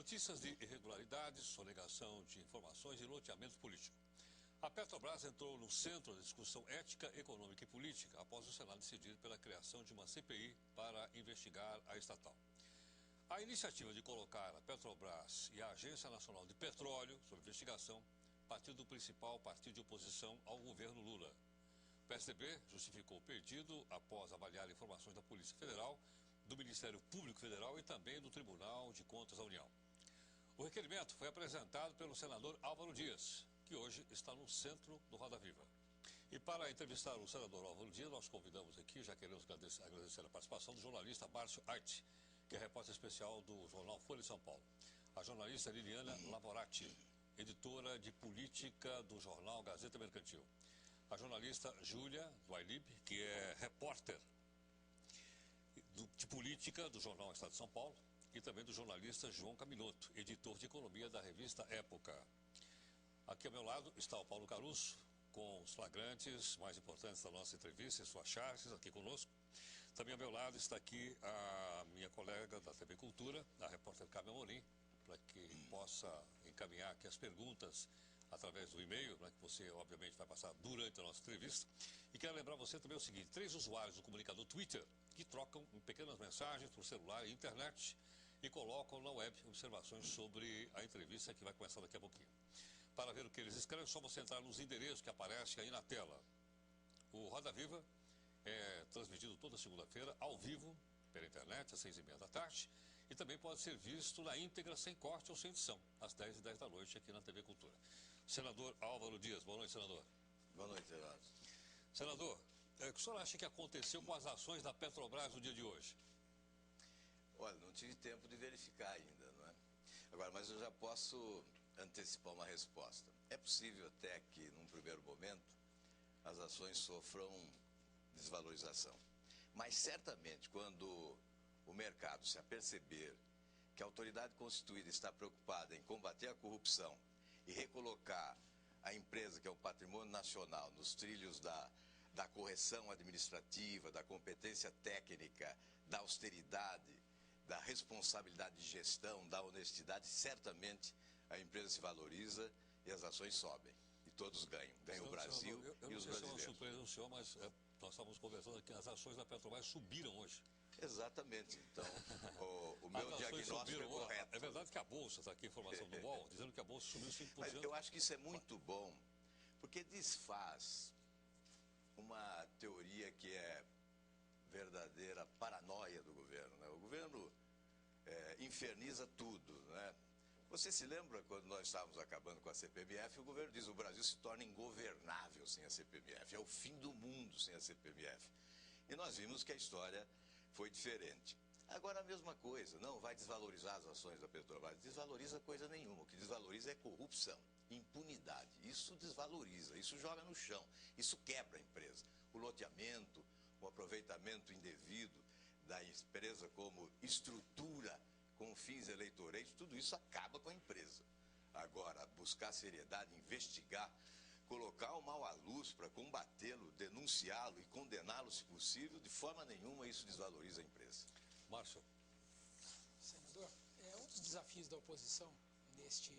Notícias de irregularidades, sonegação de informações e loteamento político. A Petrobras entrou no centro da discussão ética, econômica e política após o Senado decidir pela criação de uma CPI para investigar a estatal. A iniciativa de colocar a Petrobras e a Agência Nacional de Petróleo sob investigação partiu do principal partido de oposição ao governo Lula. O PSDB justificou o pedido após avaliar informações da Polícia Federal, do Ministério Público Federal e também do Tribunal de Contas da União. O requerimento foi apresentado pelo senador Álvaro Dias, que hoje está no centro do Roda Viva. E para entrevistar o senador Álvaro Dias, nós convidamos aqui, já queremos agradecer a participação do jornalista Márcio Ait, que é repórter especial do jornal Folha de São Paulo. A jornalista Liliana Lavorati, editora de política do jornal Gazeta Mercantil. A jornalista Júlia Duailib, que é repórter de política do jornal Estado de São Paulo, e também do jornalista João Caminoto, editor de economia da revista Época. Aqui ao meu lado está o Paulo Caruso, com os flagrantes mais importantes da nossa entrevista, e suas charges aqui conosco. Também ao meu lado está aqui a minha colega da TV Cultura, a repórter Carmen Amorim, para que possa encaminhar aqui as perguntas através do e-mail, que você obviamente vai passar durante a nossa entrevista. E quero lembrar você também o seguinte: 3 usuários do comunicador Twitter que trocam pequenas mensagens por celular e internet e colocam na web observações sobre a entrevista que vai começar daqui a pouquinho. Para ver o que eles escrevem, é só você entrar nos endereços que aparecem aí na tela. O Roda Viva é transmitido toda segunda-feira, ao vivo, pela internet, às 6h30 da tarde, e também pode ser visto na íntegra, sem corte ou sem edição, às 10h10 da noite, aqui na TV Cultura. Senador Álvaro Dias, boa noite, senador. Boa noite, Geraldo. Senador, o que o senhor acha que aconteceu com as ações da Petrobras no dia de hoje? Olha, não tive tempo de verificar ainda, não é? Agora, mas eu já posso antecipar uma resposta. É possível até que, num primeiro momento, as ações sofram desvalorização. Mas, certamente, quando o mercado se aperceber que a autoridade constituída está preocupada em combater a corrupção e recolocar a empresa, que é um patrimônio nacional, nos trilhos da correção administrativa, da competência técnica, da austeridade, da responsabilidade de gestão, da honestidade, certamente a empresa se valoriza e as ações sobem. E todos ganham. Ganha o Brasil e os brasileiros. Eu não sei se é uma surpresa do senhor, mas nós estávamos conversando aqui, as ações da Petrobras subiram hoje. Exatamente. Então, o meu diagnóstico é correto. É verdade que a Bolsa, está aqui a informação do UOL, dizendo que a Bolsa subiu 5%. Mas eu acho que isso é muito bom, porque desfaz uma teoria que é verdadeira paranoia do governo, né? O governo inferniza tudo, né? Você se lembra quando nós estávamos acabando com a CPMF, o governo diz que o Brasil se torna ingovernável sem a CPMF, é o fim do mundo sem a CPMF. E nós vimos que a história foi diferente. Agora a mesma coisa, não vai desvalorizar as ações da Petrobras, desvaloriza coisa nenhuma, o que desvaloriza é corrupção, impunidade, isso desvaloriza, isso joga no chão, isso quebra a empresa. O loteamento, o aproveitamento indevido da empresa como estrutura com fins eleitorais, tudo isso acaba com a empresa. Agora, buscar seriedade, investigar, colocar o mal à luz para combatê-lo, denunciá-lo e condená-lo, se possível, de forma nenhuma isso desvaloriza a empresa. Márcio. Senador, um dos desafios da oposição nesta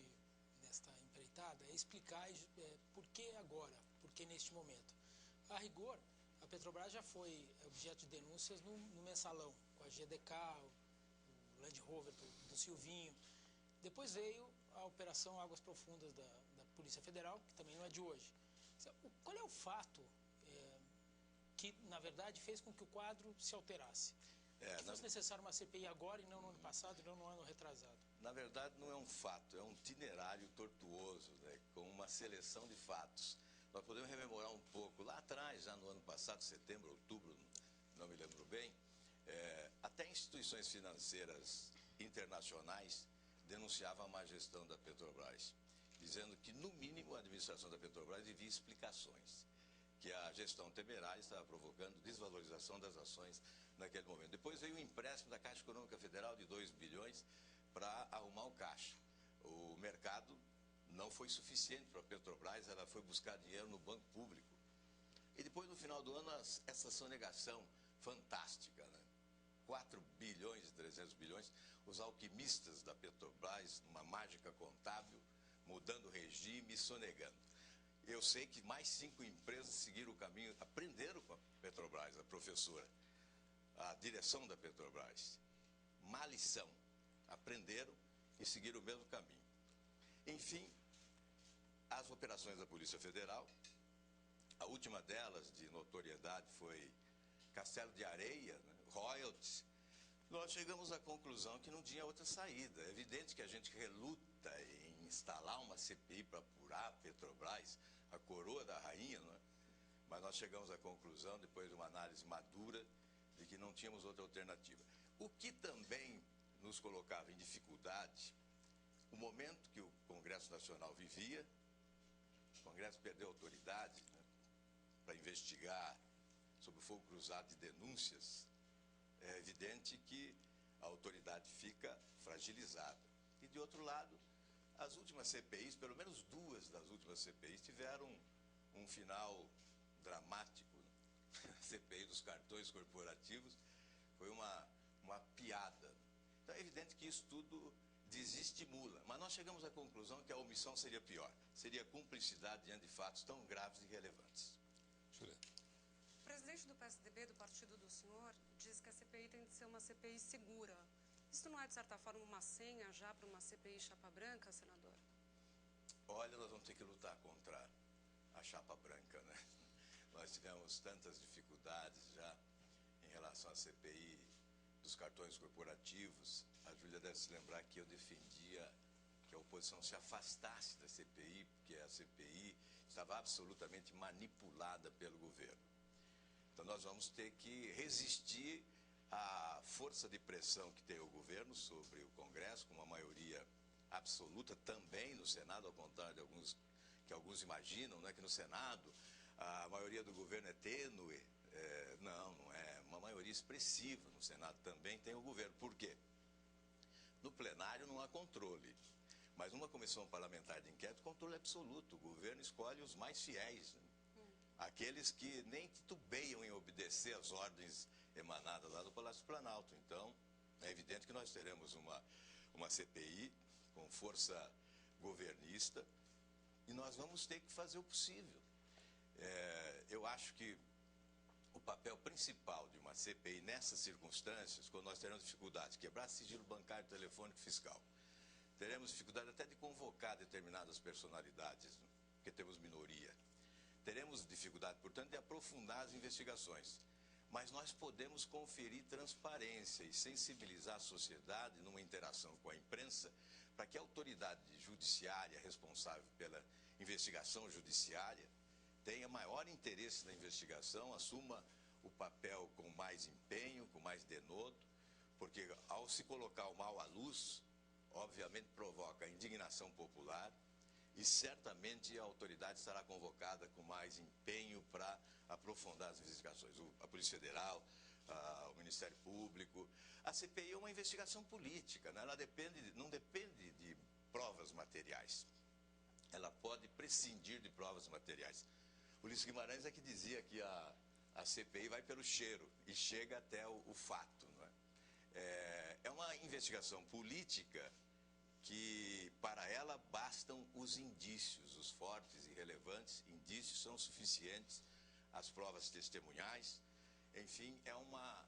empreitada é explicar por que agora, por que neste momento. A rigor, a Petrobras já foi objeto de denúncias no mensalão, com a GDK, o Land Rover do Silvinho. Depois veio a Operação Águas Profundas da Polícia Federal, que também não é de hoje. Qual é o fato que, na verdade, fez com que o quadro se alterasse? Fosse necessário uma CPI agora e não no ano passado e não no ano retrasado? Na verdade, não é um fato, é um itinerário tortuoso, né, com uma seleção de fatos. Nós podemos rememorar um pouco. Lá atrás, já no ano passado, setembro, outubro, não me lembro bem, até instituições financeiras internacionais denunciavam a má gestão da Petrobras, dizendo que, no mínimo, a administração da Petrobras devia explicações, que a gestão temerária estava provocando desvalorização das ações naquele momento. Depois veio o empréstimo da Caixa Econômica Federal de 2 bilhões para arrumar o caixa. O mercado não foi suficiente para a Petrobras, ela foi buscar dinheiro no banco público. E depois, no final do ano, essa sonegação fantástica, né? 4 bilhões e 300 bilhões, os alquimistas da Petrobras, numa mágica contábil, mudando o regime e sonegando. Eu sei que mais 5 empresas seguiram o caminho, aprenderam com a Petrobras, a professora, a direção da Petrobras. Má lição, aprenderam e seguiram o mesmo caminho. Enfim, as operações da Polícia Federal, a última delas de notoriedade foi Castelo de Areia, né, royalties. Nós chegamos à conclusão que não tinha outra saída. É evidente que a gente reluta em instalar uma CPI para apurar a Petrobras, a coroa da rainha, não é? Mas nós chegamos à conclusão, depois de uma análise madura, de que não tínhamos outra alternativa. O que também nos colocava em dificuldade, o momento que o Congresso Nacional vivia, o Congresso perdeu autoridade, né, para investigar sob o fogo cruzado de denúncias. É evidente que a autoridade fica fragilizada. E, de outro lado, as últimas CPIs, pelo menos 2 das últimas CPIs, tiveram um final dramático. A CPI dos cartões corporativos foi uma piada. Então, é evidente que isso tudo desestimula. Mas nós chegamos à conclusão que a omissão seria pior. Seria cumplicidade diante de fatos tão graves e relevantes. O presidente do PSDB, do partido do senhor, diz que a CPI tem de ser uma CPI segura. Isso não é, de certa forma, uma senha já para uma CPI chapa branca, senador? Olha, nós vamos ter que lutar contra a chapa branca, né? Nós tivemos tantas dificuldades já em relação à CPI dos cartões corporativos. A Júlia deve se lembrar que eu defendia que a oposição se afastasse da CPI, porque a CPI estava absolutamente manipulada pelo governo. Então nós vamos ter que resistir à força de pressão que tem o governo sobre o Congresso, com uma maioria absoluta também no Senado, ao contrário de alguns imaginam, né, que no Senado a maioria do governo é tênue. Não é. Uma maioria expressiva no Senado também tem o governo. Por quê? No plenário não há controle. Mas numa comissão parlamentar de inquérito, controle absoluto. O governo escolhe os mais fiéis, né? Aqueles que nem titubeiam em obedecer às ordens emanadas lá do Palácio Planalto. Então, é evidente que nós teremos uma CPI com força governista e nós vamos ter que fazer o possível. Eu acho que o papel principal de uma CPI nessas circunstâncias, quando nós teremos dificuldade de quebrar sigilo bancário, telefônico e fiscal, teremos dificuldade até de convocar determinadas personalidades, né, porque temos minoria. Teremos dificuldade, portanto, de aprofundar as investigações. Mas nós podemos conferir transparência e sensibilizar a sociedade numa interação com a imprensa para que a autoridade judiciária responsável pela investigação judiciária tenha maior interesse na investigação, assuma o papel com mais empenho, com mais denodo, porque ao se colocar o mal à luz, obviamente provoca indignação popular e certamente a autoridade estará convocada com mais empenho para aprofundar as investigações. A Polícia Federal, o Ministério Público. A CPI é uma investigação política, né? Ela não depende de provas materiais. Ela pode prescindir de provas materiais. Ulisses Guimarães é que dizia que a CPI vai pelo cheiro e chega até o fato, não é? É uma investigação política que, para ela, bastam os indícios, os fortes e relevantes indícios são suficientes, as provas testemunhais, enfim, é uma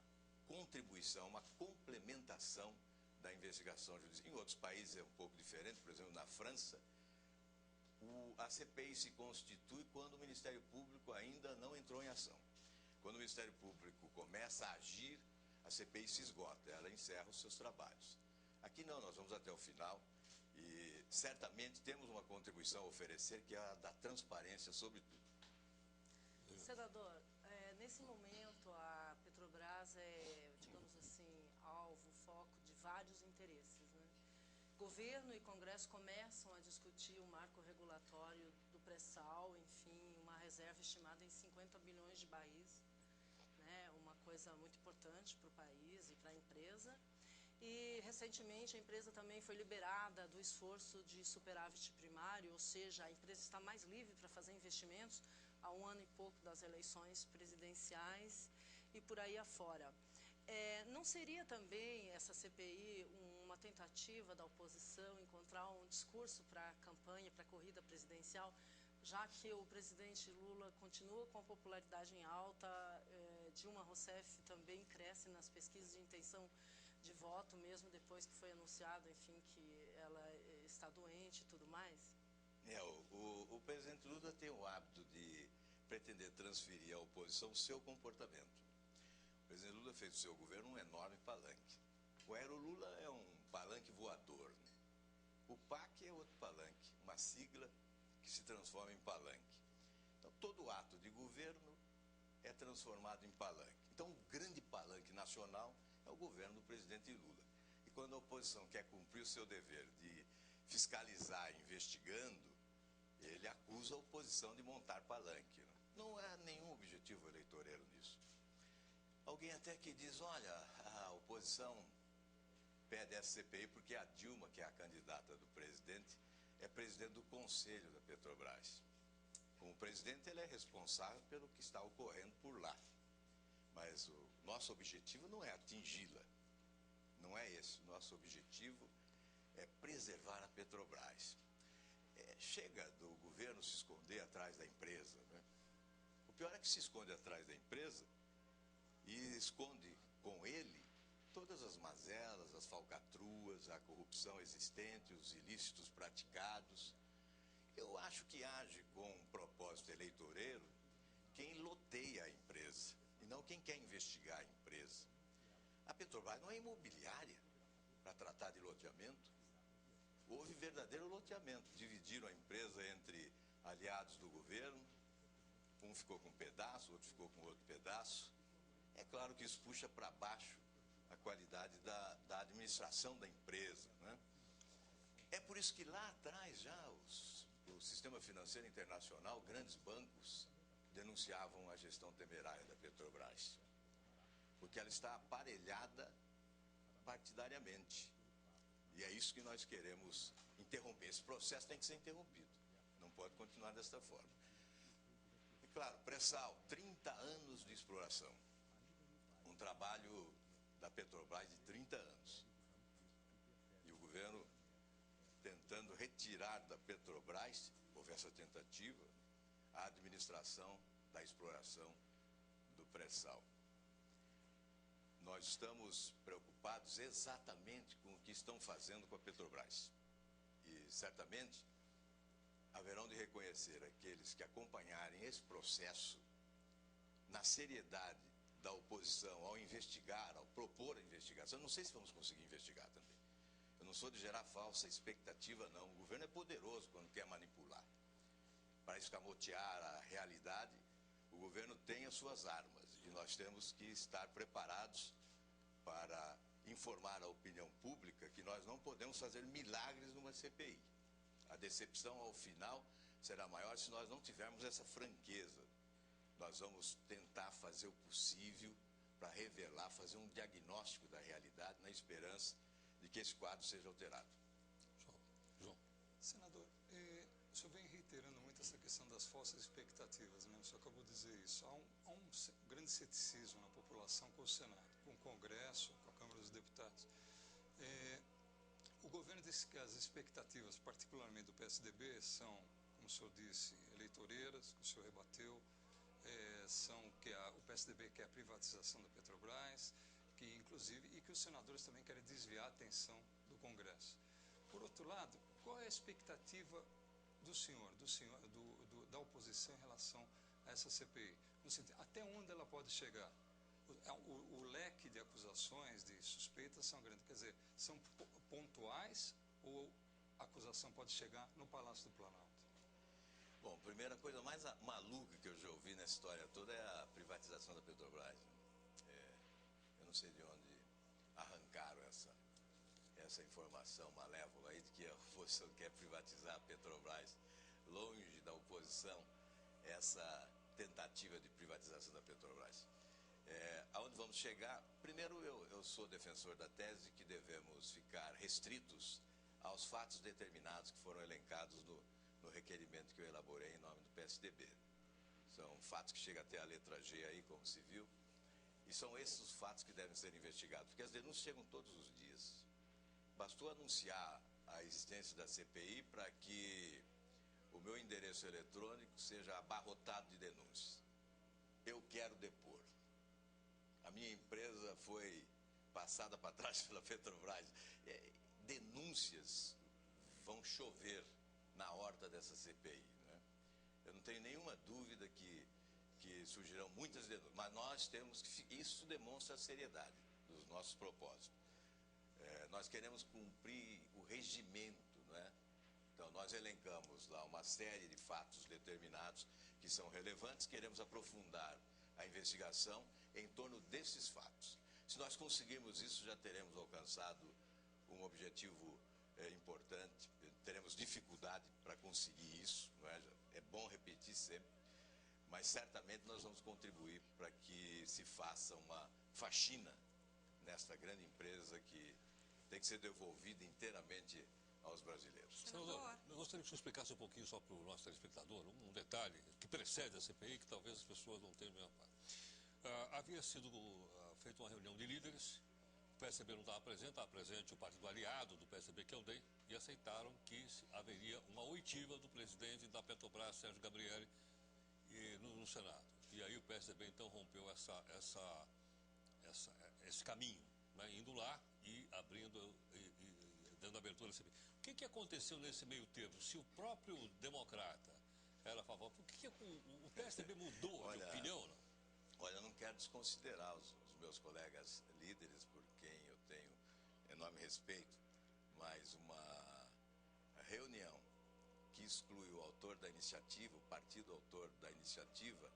contribuição, uma complementação da investigação judicial. Em outros países é um pouco diferente, por exemplo, na França, a CPI se constitui quando o Ministério Público ainda não entrou em ação. Quando o Ministério Público começa a agir, a CPI se esgota, ela encerra os seus trabalhos. Aqui não, nós vamos até o final e certamente temos uma contribuição a oferecer, que é a da transparência, sobretudo. Senador, nesse momento a Petrobras é, digamos assim, alvo, foco de vários interesses, né? Governo e Congresso começam a discutir o marco regulatório do pré-sal, enfim, uma reserva estimada em 50 bilhões de barris, né? Uma coisa muito importante para o país e para a empresa. E, recentemente, a empresa também foi liberada do esforço de superávit primário, ou seja, a empresa está mais livre para fazer investimentos há 1 ano e pouco das eleições presidenciais e por aí afora. Não seria também essa CPI uma tentativa da oposição encontrar um discurso para a campanha, para a corrida presidencial, já que o presidente Lula continua com a popularidade em alta, Dilma Rousseff também cresce nas pesquisas de intenção de voto, mesmo depois que foi anunciado, enfim, que ela está doente e tudo mais? O presidente Lula tem o hábito de pretender transferir à oposição o seu comportamento. O presidente Lula fez do seu governo um enorme palanque. O Aerolula é um palanque voador, né? O PAC é outro palanque, uma sigla que se transforma em palanque. Então, todo ato de governo é transformado em palanque. Então, o grande palanque nacional é o governo do presidente Lula. E quando a oposição quer cumprir o seu dever de fiscalizar, investigando, ele acusa a oposição de montar palanque, né? Não há nenhum objetivo eleitoreiro nisso. Alguém até que diz, olha, a oposição pede essa CPI porque a Dilma, que é a candidata do presidente, é presidente do Conselho da Petrobras. Como presidente, ele é responsável pelo que está ocorrendo por lá. Mas o nosso objetivo não é atingi-la. Não é esse. O nosso objetivo é preservar a Petrobras. Chega do governo se esconder atrás da empresa, né? O pior é que se esconde atrás da empresa e esconde com ele todas as mazelas, as falcatruas, a corrupção existente, os ilícitos praticados. Eu acho que age com um propósito eleitoreiro quem loteia a empresa e não quem quer investigar a empresa. A Petrobras não é imobiliária para tratar de loteamento. Houve verdadeiro loteamento. Dividiram a empresa entre aliados do governo. Um ficou com um pedaço, outro ficou com outro pedaço. É claro que isso puxa para baixo a qualidade da administração da empresa, né? É por isso que lá atrás já o sistema financeiro internacional, grandes bancos, denunciavam a gestão temerária da Petrobras. Porque ela está aparelhada partidariamente. E é isso que nós queremos interromper. Esse processo tem que ser interrompido. Não pode continuar desta forma. E claro, pré-sal, 30 anos de exploração. Um trabalho da Petrobras de 30 anos. E o governo tentando retirar da Petrobras, houve essa tentativa, a administração da exploração do pré-sal. Nós estamos preocupados exatamente com o que estão fazendo com a Petrobras. E certamente haverão de reconhecer aqueles que acompanharem esse processo na seriedade da oposição ao investigar, ao propor a investigação. Eu não sei se vamos conseguir investigar também. Eu não sou de gerar falsa expectativa, não. O governo é poderoso quando quer manipular. Para escamotear a realidade, o governo tem as suas armas e nós temos que estar preparados para informar a opinião pública que nós não podemos fazer milagres numa CPI. A decepção ao final será maior se nós não tivermos essa franqueza. Nós vamos tentar fazer o possível para revelar, fazer um diagnóstico da realidade na esperança de que esse quadro seja alterado. João. Senador, o senhor vem reiterando muito essa questão das falsas expectativas, né? O senhor acabou de dizer isso. Há um grande ceticismo na população com o Senado, com o Congresso, com a Câmara dos Deputados. O governo disse que as expectativas, particularmente do PSDB, são, como o senhor disse, eleitoreiras, que o senhor rebateu, são que o PSDB quer a privatização da Petrobras, que inclusive, e que os senadores também querem desviar a atenção do Congresso. Por outro lado, qual é a expectativa do senhor, da oposição em relação a essa CPI? No sentido, até onde ela pode chegar? O leque de acusações, de suspeitas são grandes. Quer dizer, são pontuais ou a acusação pode chegar no Palácio do Planalto? Bom, a primeira coisa mais maluca que eu já ouvi nessa história toda é a privatização da Petrobras. Eu não sei de onde arrancaram essa informação malévola aí de que a oposição quer privatizar a Petrobras. Longe da oposição essa tentativa de privatização da Petrobras. Aonde vamos chegar? Primeiro, eu sou defensor da tese de que devemos ficar restritos aos fatos determinados que foram elencados no requerimento que eu elaborei em nome do PSDB. São fatos que chegam até a letra G aí, como se viu, e são esses os fatos que devem ser investigados, porque as denúncias chegam todos os dias. bastou anunciar a existência da CPI para que o meu endereço eletrônico seja abarrotado de denúncias. Eu quero depor. A minha empresa foi passada para trás pela Petrobras. Denúncias vão chover na horta dessa CPI, né? Eu não tenho nenhuma dúvida que surgirão muitas denúncias, mas nós temos que... Isso demonstra a seriedade dos nossos propósitos. Nós queremos cumprir o regimento, né? Então, nós elencamos lá uma série de fatos determinados que são relevantes, queremos aprofundar a investigação em torno desses fatos. Se nós conseguirmos isso, já teremos alcançado um objetivo importante, teremos dificuldade para conseguir isso, não é? É bom repetir sempre, mas certamente nós vamos contribuir para que se faça uma faxina nesta grande empresa que tem que ser devolvida inteiramente aos brasileiros. Senador, eu gostaria que o senhor explicasse um pouquinho só para o nosso telespectador um detalhe que precede a CPI, que talvez as pessoas não tenham a mesma parte. Havia sido feita uma reunião de líderes, o PSDB não estava presente o partido aliado do PSDB, que é o DEM, e aceitaram que haveria uma oitiva do presidente da Petrobras, Sérgio Gabrielli, no Senado. E aí o PSDB então rompeu esse caminho, né, indo lá e abrindo dando abertura à CPI. O que aconteceu nesse meio termo? Se o próprio democrata era a favor, por que o PSDB mudou de opinião? Não? Olha, eu não quero desconsiderar os meus colegas líderes, por quem eu tenho enorme respeito, mas uma reunião que exclui o autor da iniciativa, o partido autor da iniciativa,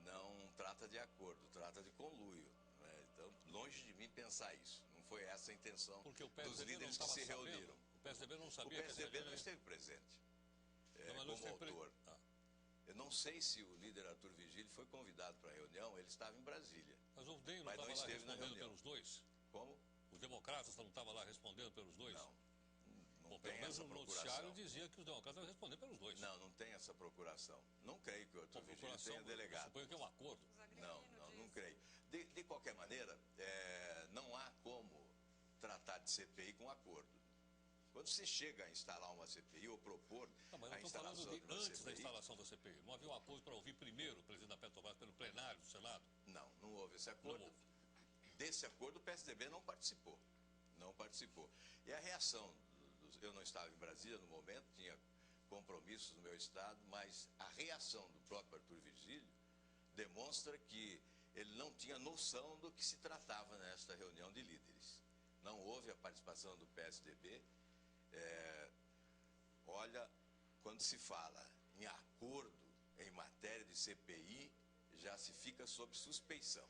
não trata de acordo, trata de conluio, né? Então, longe de mim pensar isso. Não foi essa a intenção dos líderes que se reuniram. O PSDB não sabia. O PSDB não esteve presente como autor. Eu não sei se o líder Arthur Vigílio foi convidado para a reunião, ele estava em Brasília. Mas o DEM não estava lá respondendo pelos dois? Como? Os democratas não estavam lá respondendo pelos dois? Não tem essa procuração. O noticiário dizia que os democratas iam responder pelos dois. Não tem essa procuração. Não creio que o Arthur Vigílio tenha delegado. Suponho que é um acordo. Não creio. De qualquer maneira, não há como tratar de CPI com acordo. Quando você chega a instalar uma CPI ou propor a instalação de uma CPI... Antes da instalação da CPI, não havia um acordo para ouvir primeiro o presidente da Petrobras pelo plenário do Senado? Não houve esse acordo. Desse acordo o PSDB não participou. E a reação, eu não estava em Brasília no momento, tinha compromissos no meu estado, mas a reação do próprio Arthur Vigílio demonstra que ele não tinha noção do que se tratava nesta reunião de líderes. Não houve a participação do PSDB. Olha, quando se fala em acordo em matéria de CPI, já se fica sob suspeição.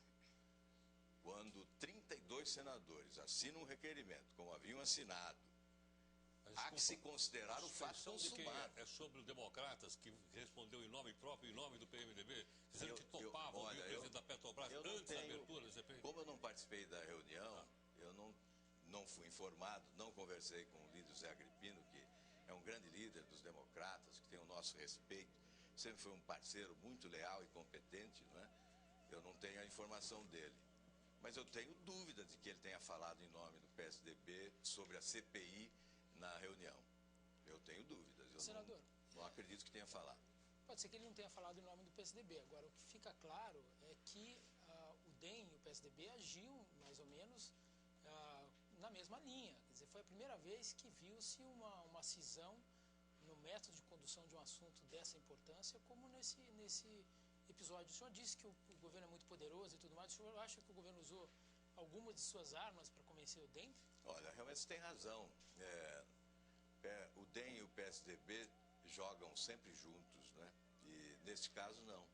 Quando 32 senadores assinam um requerimento, como haviam assinado, há que se considerar o fato consumado. É sobre os democratas que respondeu em nome próprio, em nome do PMDB, dizendo que topavam o presidente da Petrobras antes da abertura da CPI? Como eu não participei da reunião, eu não fui informado, não conversei com o líder José Agripino, que é um grande líder dos democratas, que tem o nosso respeito, sempre foi um parceiro muito leal e competente, não é? Eu não tenho a informação dele. Mas eu tenho dúvida de que ele tenha falado em nome do PSDB sobre a CPI na reunião. Eu tenho dúvidas. Senador, não acredito que tenha falado. Pode ser que ele não tenha falado em nome do PSDB. Agora, o que fica claro é que o DEM e o PSDB agiam, mais ou menos, na mesma linha. Quer dizer, foi a primeira vez que viu-se uma cisão no método de condução de um assunto dessa importância, como nesse episódio. O senhor disse que o governo é muito poderoso e tudo mais. O senhor acha que o governo usou algumas de suas armas para convencer o DEM? Olha, realmente você tem razão. O DEM e o PSDB jogam sempre juntos, né? E nesse caso, não.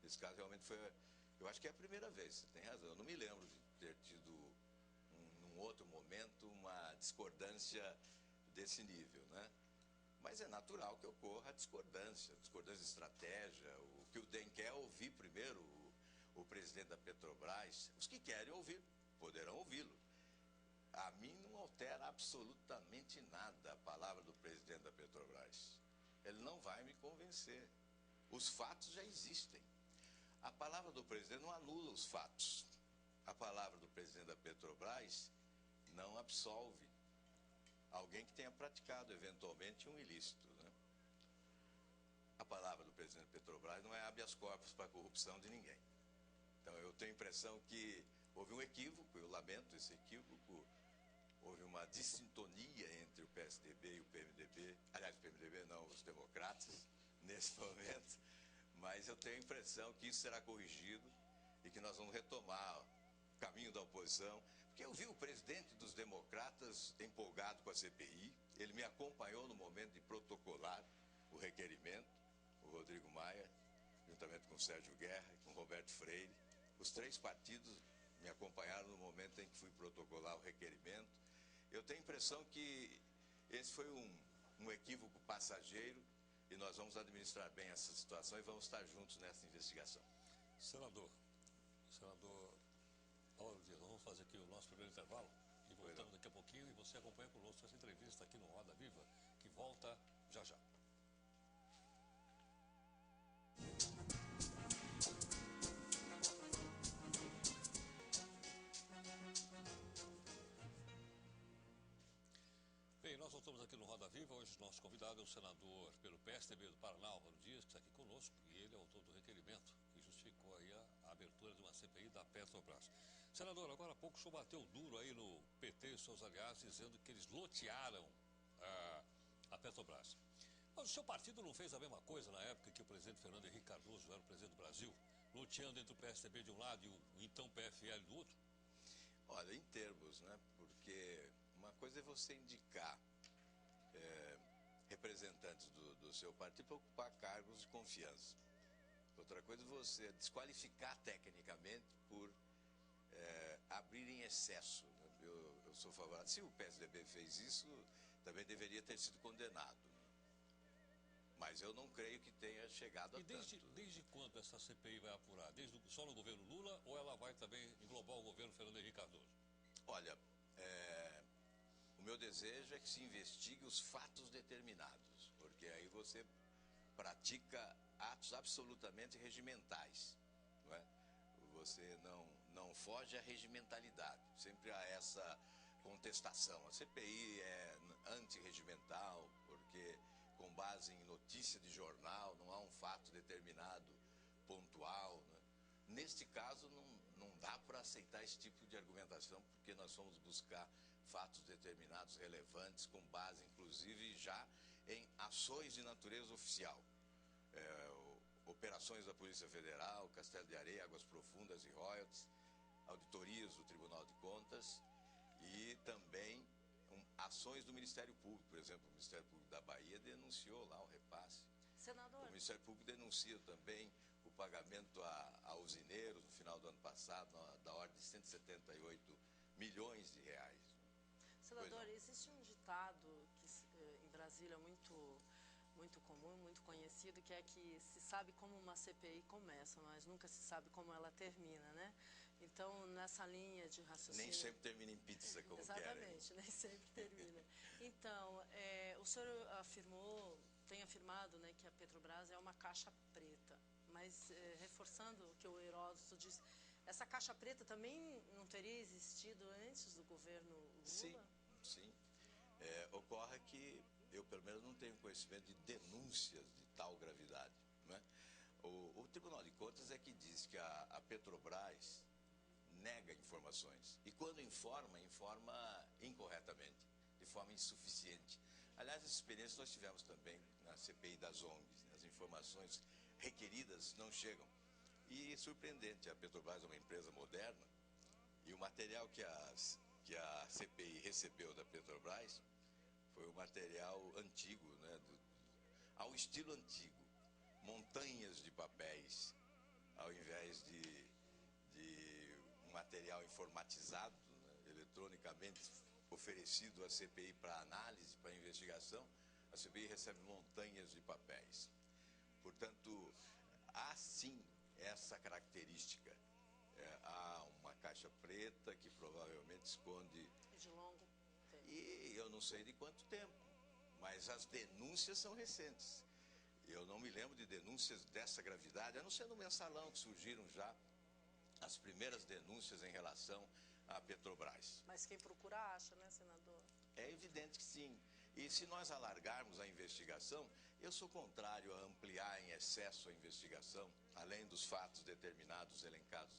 Nesse caso, realmente foi... Eu acho que é a primeira vez, você tem razão. Eu não me lembro de ter tido, num outro momento, uma discordância desse nível, né? Mas é natural que ocorra a discordância de estratégia. O que o DEM quer é ouvir primeiro o presidente da Petrobras. Os que querem ouvir poderão ouvi-lo. A mim não altera absolutamente nada a palavra do presidente da Petrobras. Ele não vai me convencer. Os fatos já existem. A palavra do presidente não anula os fatos. A palavra do presidente da Petrobras não absolve alguém que tenha praticado eventualmente um ilícito, né? A palavra do presidente Petrobras não é habeas corpus para a corrupção de ninguém. Então eu tenho a impressão que houve um equívoco, eu lamento esse equívoco, houve uma dissintonia entre o PSDB e o PMDB, aliás, o PMDB não, os democratas, nesse momento, mas eu tenho a impressão que isso será corrigido e que nós vamos retomar o caminho da oposição, porque eu vi o presidente dos democratas empolgado com a CPI, ele me acompanhou no momento de protocolar o requerimento, o Rodrigo Maia, juntamente com o Sérgio Guerra e com o Roberto Freire. Os três partidos me acompanharam no momento em que fui protocolar o requerimento. Eu tenho a impressão que esse foi um equívoco passageiro e nós vamos administrar bem essa situação e vamos estar juntos nessa investigação. Senador Paulo Dias, nós vamos fazer aqui o nosso primeiro intervalo e voltamos daqui a pouquinho e você acompanha conosco essa entrevista aqui no Roda Viva, que volta já já. Bem, nós voltamos aqui no Roda Viva. Hoje nosso convidado é o senador pelo PSDB do Paraná, Álvaro Dias, que está aqui conosco, e ele é autor do requerimento que justificou aí a abertura de uma CPI da Petrobras. Senador, agora há pouco o senhor bateu duro aí no PT e seus aliados, dizendo que eles lotearam a Petrobras. Mas o seu partido não fez a mesma coisa na época que o presidente Fernando Henrique Cardoso era o presidente do Brasil, loteando entre o PSDB de um lado e o então PFL do outro? Olha, em termos, né? Porque uma coisa é você indicar representantes do seu partido para ocupar cargos de confiança. Outra coisa é você desqualificar tecnicamente por abrir em excesso. Né? Eu sou favorável. Se o PSDB fez isso, também deveria ter sido condenado. Mas eu não creio que tenha chegado a tanto. Desde quando essa CPI vai apurar? Só no governo Lula ou ela vai também englobar o governo Fernando Henrique Cardoso? Olha, o meu desejo é que se investigue os fatos determinados, porque aí você pratica atos absolutamente regimentais, não é? Você não foge à regimentalidade, sempre há essa contestação. A CPI é antirregimental, porque com base em notícia de jornal, não há um fato determinado, pontual, né? Neste caso, não dá para aceitar esse tipo de argumentação, porque nós fomos buscar fatos determinados, relevantes, com base, inclusive, já em ações de natureza oficial. Operações da Polícia Federal, Castelo de Areia, Águas Profundas e royalties, auditorias do Tribunal de Contas e também ações do Ministério Público. Por exemplo, o Ministério Público da Bahia denunciou lá o repasse. Senador. O Ministério Público denuncia também o pagamento a usineiros no final do ano passado, da ordem de 178 milhões de reais. Senador, existe um ditado que em Brasília é muito comum, muito conhecido, que é que se sabe como uma CPI começa, mas nunca se sabe como ela termina, né? Então, nessa linha de raciocínio... Nem sempre termina em pizza, como Exatamente, querem. nem sempre termina. Então, o senhor tem afirmado, né, que a Petrobras é uma caixa preta, mas reforçando o que o Heródoto disse, essa caixa preta também não teria existido antes do governo Lula? Sim. Ocorre que eu, pelo menos, não tenho conhecimento de denúncias de tal gravidade, não é? O Tribunal de Contas é que diz que a Petrobras nega informações. E quando informa incorretamente, de forma insuficiente. Aliás, essa experiência nós tivemos também na CPI das ONGs. As informações requeridas não chegam. E surpreendente, a Petrobras é uma empresa moderna e o material que a CPI recebeu da Petrobras foi um material antigo, né, ao estilo antigo. Montanhas de papéis, ao invés de um material informatizado, né, eletronicamente oferecido à CPI para análise, para investigação, a CPI recebe montanhas de papéis. Portanto, há sim essa característica. Há uma caixa preta que provavelmente esconde... De longo tempo. E eu não sei de quanto tempo, mas as denúncias são recentes. Eu não me lembro de denúncias dessa gravidade, a não ser no Mensalão, que surgiram já as primeiras denúncias em relação à Petrobras. Mas quem procura acha, né, senador? É evidente que sim. E se nós alargarmos a investigação, eu sou contrário a ampliar em excesso a investigação, além dos fatos determinados, elencados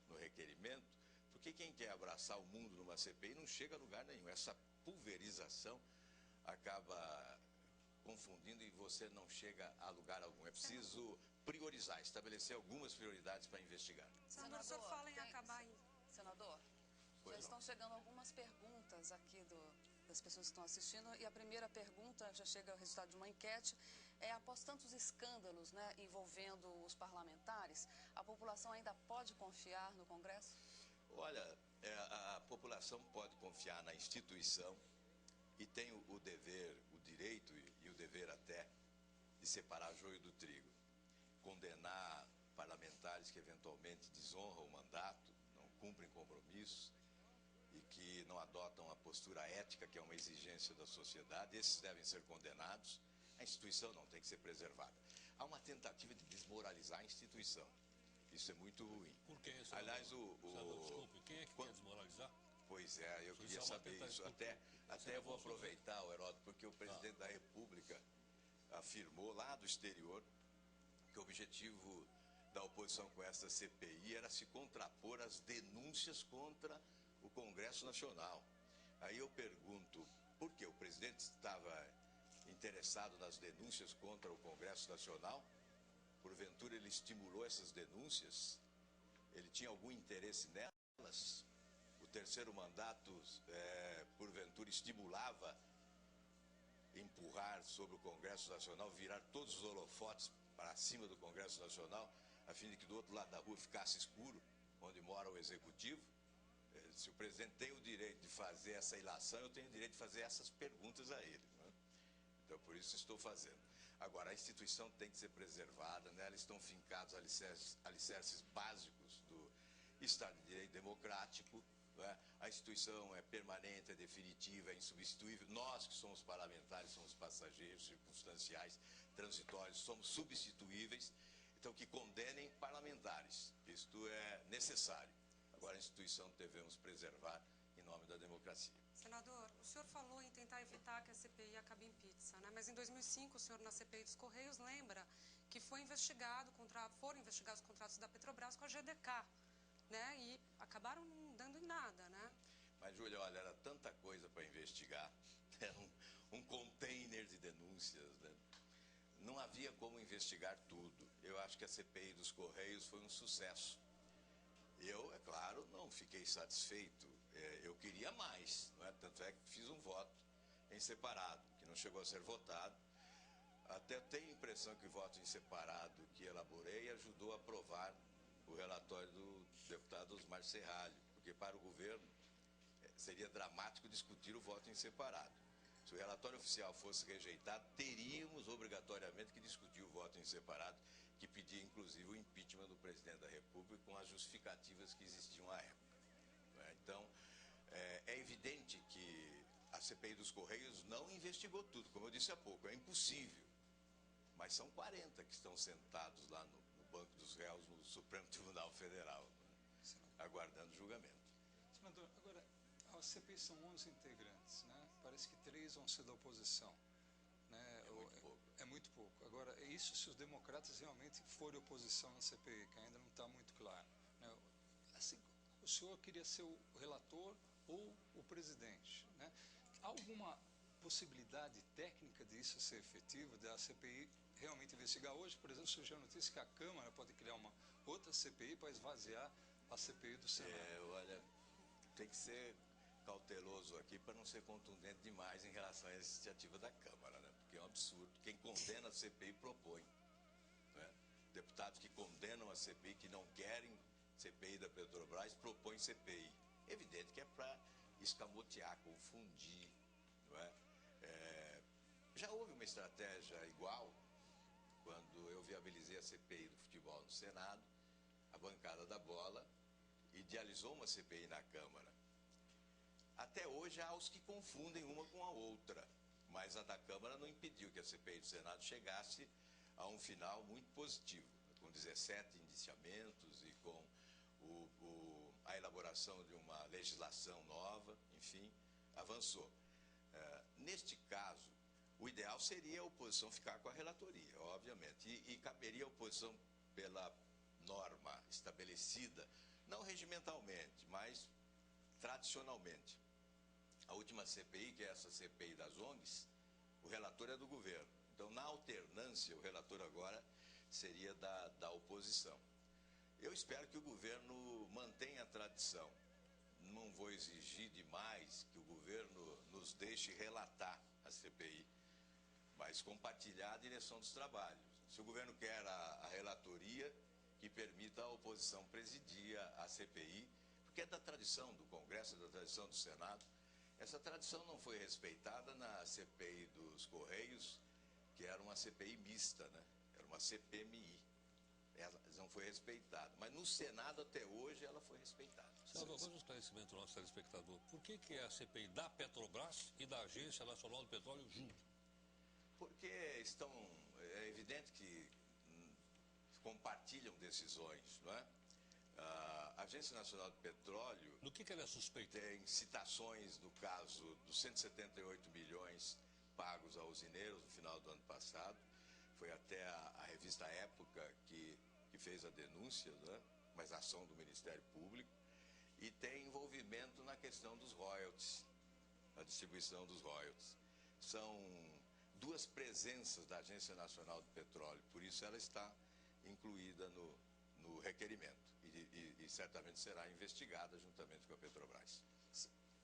no requerimento, porque quem quer abraçar o mundo numa CPI não chega a lugar nenhum. Essa pulverização acaba confundindo e você não chega a lugar algum. É preciso priorizar, estabelecer algumas prioridades para investigar. Senador, o senhor fala em acabar em... Senador, já estão chegando algumas perguntas aqui das pessoas que estão assistindo, e a primeira pergunta já chega o resultado de uma enquete. Após tantos escândalos, né, envolvendo os parlamentares, a população ainda pode confiar no Congresso? Olha, a população pode confiar na instituição e tem o dever, o direito e o dever até de separar joio do trigo. Condenar parlamentares que eventualmente desonram o mandato, não cumprem compromissos e que não adotam a postura ética, que é uma exigência da sociedade, esses devem ser condenados. A instituição não, tem que ser preservada. Há uma tentativa de desmoralizar a instituição. Isso é muito ruim. Por que isso? Aliás, desculpe, quem é que quer desmoralizar? Pois é, eu queria saber isso. Até eu vou aproveitar, Heródoto, porque o presidente da República afirmou lá do exterior que o objetivo da oposição com essa CPI era se contrapor às denúncias contra o Congresso Nacional. Aí eu pergunto, por que o presidente estava interessado nas denúncias contra o Congresso Nacional? Porventura ele estimulou essas denúncias? Ele tinha algum interesse nelas? O terceiro mandato, porventura, estimulava empurrar sobre o Congresso Nacional, virar todos os holofotes para cima do Congresso Nacional, a fim de que do outro lado da rua ficasse escuro, onde mora o Executivo? Se o presidente tem o direito de fazer essa ilação, eu tenho o direito de fazer essas perguntas a ele, né? Então, por isso estou fazendo. Agora, a instituição tem que ser preservada, nela estão fincados alicerces básicos do Estado de Direito democrático, né? A instituição é permanente, é definitiva, é insubstituível. Nós, que somos parlamentares, somos passageiros, circunstanciais, transitórios, somos substituíveis. Então, que condenem parlamentares. Isto é necessário. Agora, a instituição devemos preservar em nome da democracia. Senador, o senhor falou em tentar evitar que a CPI acabe em pizza, né? Mas em 2005, o senhor, na CPI dos Correios, lembra que foram investigados os contratos da Petrobras com a GDK, né? E acabaram não dando em nada, né? Mas, Júlia, olha, era tanta coisa para investigar. Era um container de denúncias, né? Não havia como investigar tudo. Eu acho que a CPI dos Correios foi um sucesso. Eu, é claro, não fiquei satisfeito. Eu queria mais, não é? Tanto é que fiz um voto em separado, que não chegou a ser votado. Até tenho a impressão que o voto em separado que elaborei ajudou a aprovar o relatório do deputado Osmar Serralho, porque para o governo seria dramático discutir o voto em separado. Se o relatório oficial fosse rejeitado, teríamos obrigatoriamente que discutir o voto em separado, que pedia inclusive o impeachment do presidente da República com as justificativas que existiam à época. Então, é evidente que a CPI dos Correios não investigou tudo, como eu disse há pouco, é impossível. Mas são 40 que estão sentados lá no banco dos réus, no Supremo Tribunal Federal, né, aguardando julgamento. Senador, agora, a CPI são 11 integrantes, né? Parece que 3 vão ser da oposição. Né? É muito pouco. É muito pouco. Agora, é isso se os democratas realmente forem oposição na CPI, que ainda não está muito claro. Né? Assim, o senhor queria ser o relator ou o presidente, né? Há alguma possibilidade técnica disso ser efetivo, da CPI realmente investigar? Hoje, por exemplo, surgiu a notícia que a Câmara pode criar uma outra CPI para esvaziar a CPI do Senado. Olha, tem que ser cauteloso aqui para não ser contundente demais em relação à iniciativa da Câmara, né? Porque é um absurdo. Quem condena a CPI propõe, né? Deputados que condenam a CPI, que não querem CPI da Petrobras, propõem CPI. Evidente que é para escamotear, confundir, não é? Já houve uma estratégia igual quando eu viabilizei a CPI do futebol no Senado. A bancada da bola idealizou uma CPI na Câmara. Até hoje há os que confundem uma com a outra, mas a da Câmara não impediu que a CPI do Senado chegasse a um final muito positivo, com 17 indiciamentos e com a elaboração de uma legislação nova, enfim, avançou. neste caso, o ideal seria a oposição ficar com a relatoria, obviamente, e caberia a oposição pela norma estabelecida, não regimentalmente, mas tradicionalmente. A última CPI, que é essa CPI das ONGs, o relator é do governo. Então, na alternância, o relator agora seria da oposição. Eu espero que o governo mantenha a tradição. Não vou exigir demais que o governo nos deixe relatar a CPI, mas compartilhar a direção dos trabalhos. Se o governo quer a relatoria, que permita a oposição presidir a CPI, porque é da tradição do Congresso, é da tradição do Senado. Essa tradição não foi respeitada na CPI dos Correios, que era uma CPI mista, né? Era uma CPMI. Ela não foi respeitada. Mas no Senado, até hoje, ela foi respeitada. Senador, mais um esclarecimento do nosso telespectador. Por que é a CPI da Petrobras e da Agência Nacional do Petróleo junto? Porque é evidente que compartilham decisões, não é? A Agência Nacional do Petróleo... Do que ela é suspeita? Tem citações do caso dos 178 milhões pagos a usineiros no final do ano passado. Foi até a revista Época que fez a denúncia, né? Mas a ação do Ministério Público. E tem envolvimento na questão dos royalties, a distribuição dos royalties. São duas presenças da Agência Nacional do Petróleo, por isso ela está incluída no requerimento e certamente será investigada juntamente com a Petrobras.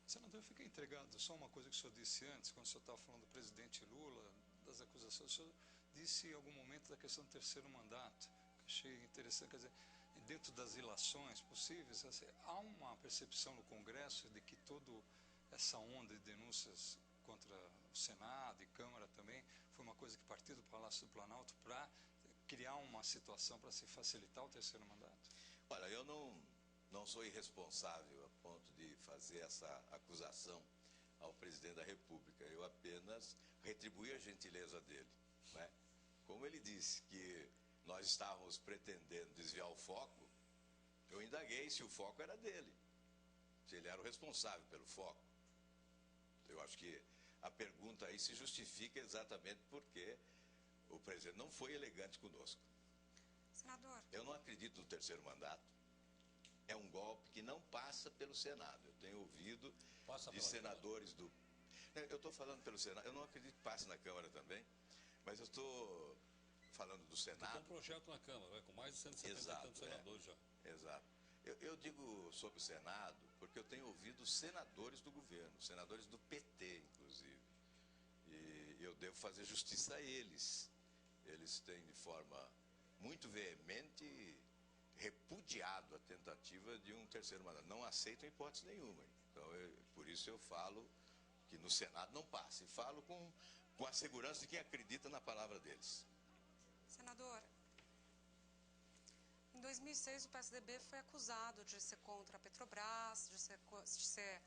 Senador, eu fiquei intrigado, só uma coisa que o senhor disse antes, quando o senhor estava falando do presidente Lula, das acusações, o senhor disse em algum momento da questão do terceiro mandato, que achei interessante, quer dizer, dentro das ilações possíveis, assim, há uma percepção no Congresso de que toda essa onda de denúncias contra o Senado e Câmara também foi uma coisa que partiu do Palácio do Planalto para criar uma situação para se facilitar o terceiro mandato? Olha, eu não sou irresponsável a ponto de fazer essa acusação ao presidente da República. Eu apenas retribuí a gentileza dele, né? Como ele disse que nós estávamos pretendendo desviar o foco, eu indaguei se o foco era dele, se ele era o responsável pelo foco. Eu acho que a pergunta aí se justifica exatamente porque o presidente não foi elegante conosco. Senador. Eu não acredito no terceiro mandato. É um golpe que não passa pelo Senado. Eu tenho ouvido de senadores do... Eu estou falando pelo Senado. Eu não acredito que passe na Câmara também, mas eu estou falando do Senado. Tem um projeto na Câmara, com mais de 170 e tantos senadores já. Exato. Eu digo sobre o Senado porque eu tenho ouvido senadores do governo, senadores do PT, inclusive. E eu devo fazer justiça a eles. Eles têm, de forma muito veemente, repudiado a tentativa de um terceiro mandato. Não aceitam hipótese nenhuma. Então, por isso eu falo que no Senado não passa. E falo com a segurança de quem acredita na palavra deles. Senador, em 2006 o PSDB foi acusado de ser contra a Petrobras, de ser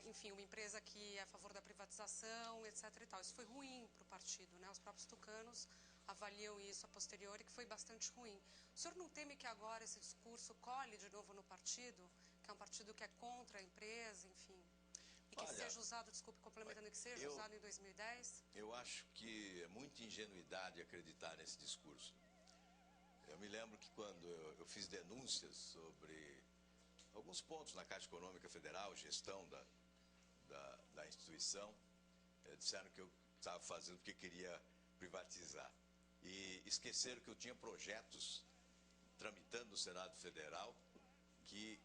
enfim, uma empresa que é a favor da privatização, etc. e tal. Isso foi ruim para o partido, né? Os próprios tucanos avaliam isso a posteriori, que foi bastante ruim. O senhor não teme que agora esse discurso colhe de novo no partido, que é um partido que é contra a empresa, enfim, e que seja usado, desculpe, complementando, que seja usado em 2010? Eu acho que é muita ingenuidade acreditar nesse discurso. Eu me lembro que quando eu fiz denúncias sobre alguns pontos na Caixa Econômica Federal, gestão da instituição, disseram que eu estava fazendo porque queria privatizar. E esqueceram que eu tinha projetos tramitando no Senado Federal que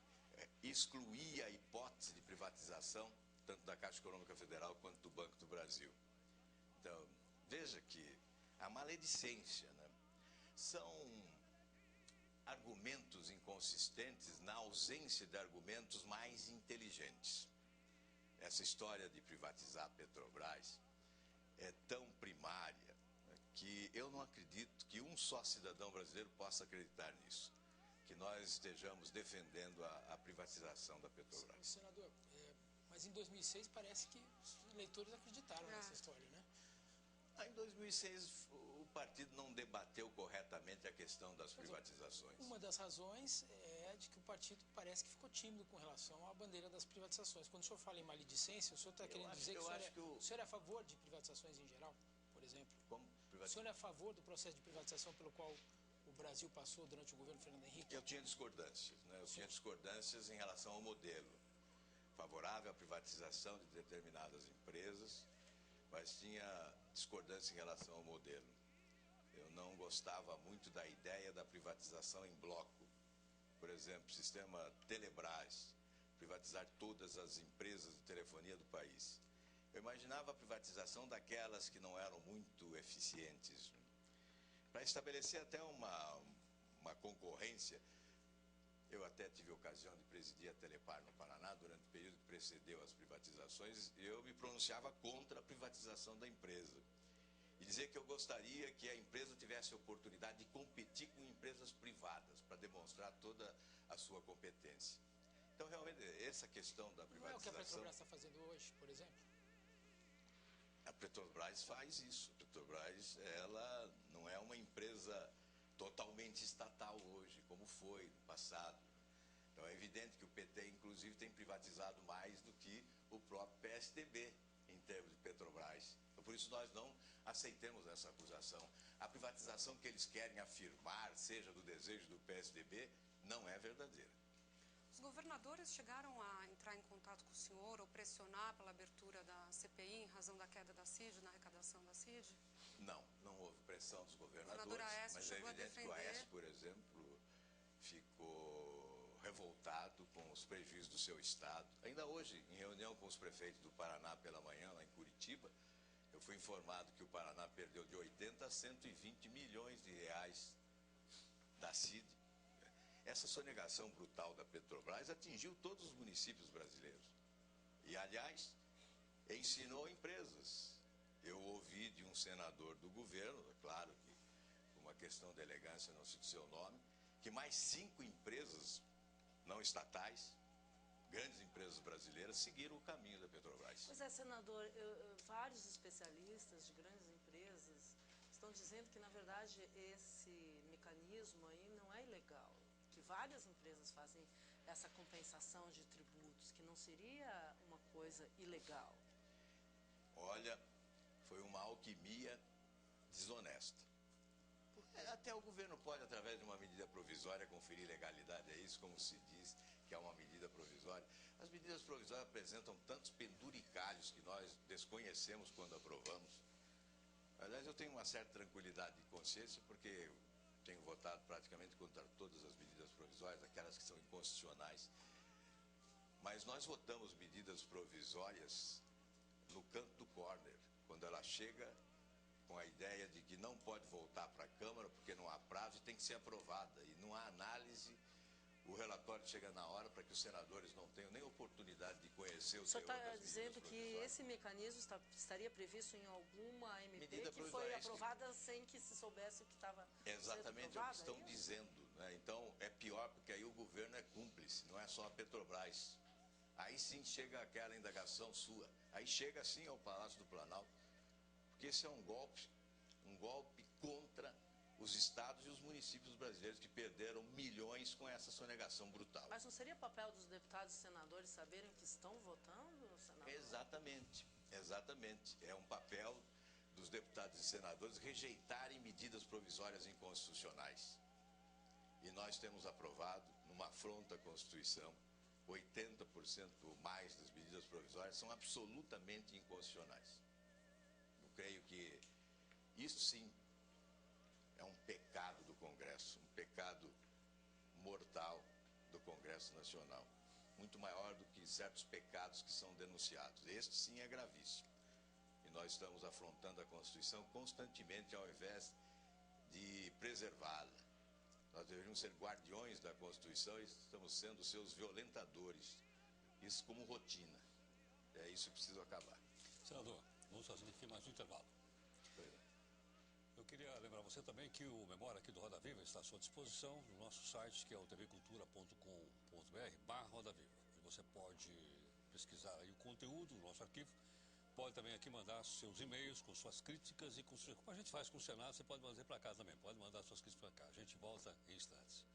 excluía a hipótese de privatização, tanto da Caixa Econômica Federal quanto do Banco do Brasil. Então, veja que a maledicência, né? São argumentos inconsistentes na ausência de argumentos mais inteligentes. Essa história de privatizar a Petrobras é tão primária, né, que eu não acredito que um só cidadão brasileiro possa acreditar nisso, que nós estejamos defendendo a privatização da Petrobras. Senador, mas em 2006 parece que os eleitores acreditaram nessa história, né? Em 2006, o partido não debateu corretamente a questão das privatizações. Uma das razões é de que o partido parece que ficou tímido com relação à bandeira das privatizações. Quando o senhor fala em maledicência, o senhor está querendo dizer que o senhor é a favor de privatizações em geral, por exemplo? Como O senhor é a favor do processo de privatização pelo qual o Brasil passou durante o governo Fernando Henrique? Eu tinha discordâncias, né? Eu tinha discordâncias em relação ao modelo. Favorável à privatização de determinadas empresas, mas tinha discordância em relação ao modelo. Eu não gostava muito da ideia da privatização em bloco. Por exemplo, sistema Telebrás, privatizar todas as empresas de telefonia do país. Eu imaginava a privatização daquelas que não eram muito eficientes, para estabelecer até uma concorrência. Eu até tive a ocasião de presidir a Telepar no Paraná durante o período que precedeu as privatizações, e eu me pronunciava contra a privatização da empresa. E dizer que eu gostaria que a empresa tivesse a oportunidade de competir com empresas privadas, para demonstrar toda a sua competência. Então, realmente, essa questão da privatização... Não é o que a Petrobras está fazendo hoje, por exemplo? A Petrobras faz isso. A Petrobras, ela não é uma empresa totalmente estatal hoje, como foi no passado. Então é evidente que o PT, inclusive, tem privatizado mais do que o próprio PSDB em termos de Petrobras. Então, por isso nós não aceitamos essa acusação. A privatização que eles querem afirmar, seja do desejo do PSDB, não é verdadeira. Os governadores chegaram a entrar em contato com o senhor ou pressionar pela abertura da CPI em razão da queda da CID, na arrecadação da CID? Não houve pressão dos governadores, mas é evidente que o Aécio, por exemplo, ficou revoltado com os prejuízos do seu estado. Ainda hoje, em reunião com os prefeitos do Paraná pela manhã, lá em Curitiba, eu fui informado que o Paraná perdeu de 80 a 120 milhões de reais da CID. Essa sonegação brutal da Petrobras atingiu todos os municípios brasileiros. E, aliás, ensinou empresas. Eu ouvi de um senador do governo, é claro que por uma questão de elegância não cito seu nome, que mais 5 empresas não estatais, grandes empresas brasileiras, seguiram o caminho da Petrobras. Pois é, senador, vários especialistas de grandes empresas estão dizendo que, na verdade, esse mecanismo aí não é ilegal, que várias empresas fazem essa compensação de tributos, que não seria uma coisa ilegal. Olha, foi uma alquimia desonesta. Até o governo pode, através de uma medida provisória, conferir legalidade a isso, como se diz que é uma medida provisória. As medidas provisórias apresentam tantos penduricalhos que nós desconhecemos quando aprovamos. Aliás, eu tenho uma certa tranquilidade de consciência, porque eu tenho votado praticamente contra todas as medidas provisórias, aquelas que são inconstitucionais. Mas nós votamos medidas provisórias no canto do córner, quando ela chega com a ideia de que não pode voltar para a Câmara porque não há prazo e tem que ser aprovada. E não há análise, o relatório chega na hora para que os senadores não tenham nem oportunidade de conhecer o teor das medidas provisórias. O senhor está dizendo que esse mecanismo estaria previsto em alguma MP que foi aprovada sem que se soubesse o que estava exatamente sendo aprovado, o que estão dizendo, né? Então é pior, porque aí o governo é cúmplice, não é só a Petrobras. Aí sim chega aquela indagação sua, aí chega sim ao Palácio do Planalto, porque esse é um golpe contra os estados e os municípios brasileiros que perderam milhões com essa sonegação brutal. Mas não seria papel dos deputados e senadores saberem que estão votando, senador? Exatamente. É um papel dos deputados e senadores rejeitarem medidas provisórias inconstitucionais. E nós temos aprovado, numa afronta à Constituição, 80% ou mais das medidas provisórias são absolutamente inconstitucionais. Eu creio que isso sim é um pecado do Congresso, um pecado mortal do Congresso Nacional, muito maior do que certos pecados que são denunciados. Este sim é gravíssimo. E nós estamos afrontando a Constituição constantemente ao invés de preservá-la. Nós deveríamos ser guardiões da Constituição e estamos sendo seus violentadores. Isso como rotina. É isso que precisa acabar. Senador, vamos fazer aqui mais um intervalo. Eu queria lembrar você também que o Memória aqui do Roda Viva está à sua disposição no nosso site, que é o tvcultura.com.br/Roda Viva. Você pode pesquisar aí o conteúdo do nosso arquivo pode também aqui mandar seus e-mails com suas críticas e com como a gente faz com o Senado, você pode fazer para cá também. Pode mandar suas críticas para cá. A gente volta em instantes.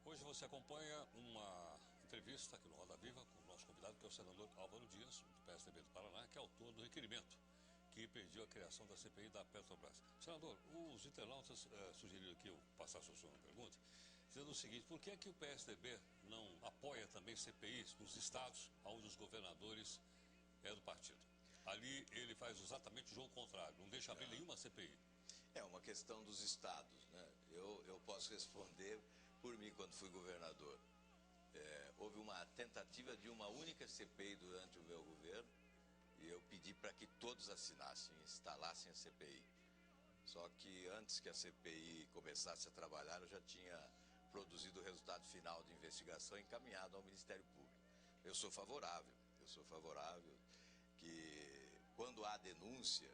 Hoje você acompanha uma entrevista aqui no Roda Viva com o nosso convidado, que é o senador Álvaro Dias, do PSDB do Paraná, que é autor do requerimento que pediu a criação da CPI da Petrobras. Senador, os internautas sugeriram que eu passasse a sua pergunta, dizendo o seguinte: por que é que o PSDB não apoia também CPIs nos estados onde os governadores é do partido? Ali ele faz exatamente o jogo contrário, não deixa abrir nenhuma CPI. É uma questão dos estados, né? Eu posso responder por mim quando fui governador. Houve uma tentativa de uma única CPI durante o meu governo e eu pedi para que todos assinassem, instalassem a CPI. Só que antes que a CPI começasse a trabalhar, eu já tinha produzido o resultado final de investigação encaminhado ao Ministério Público. Eu sou favorável que quando há denúncia,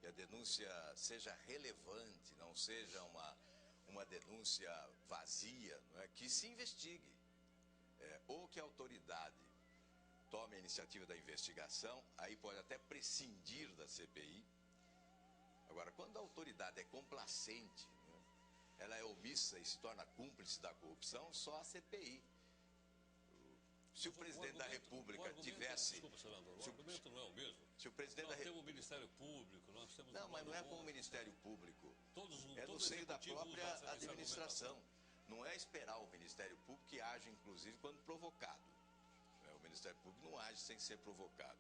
que a denúncia seja relevante, não seja uma denúncia vazia, não é? Que se investigue, ou que a autoridade tome a iniciativa da investigação, aí pode até prescindir da CPI. Agora, quando a autoridade é complacente, né, ela é omissa e se torna cúmplice da corrupção, só a CPI. Se o presidente da República tivesse... Desculpa, senador, o argumento não é o mesmo. Se o presidente nós temos o Ministério Público, nós temos... Não, mas não é com o Ministério Público. É no seio da própria administração. Não é esperar o Ministério Público que age, inclusive, quando provocado. O Ministério Público não age sem ser provocado.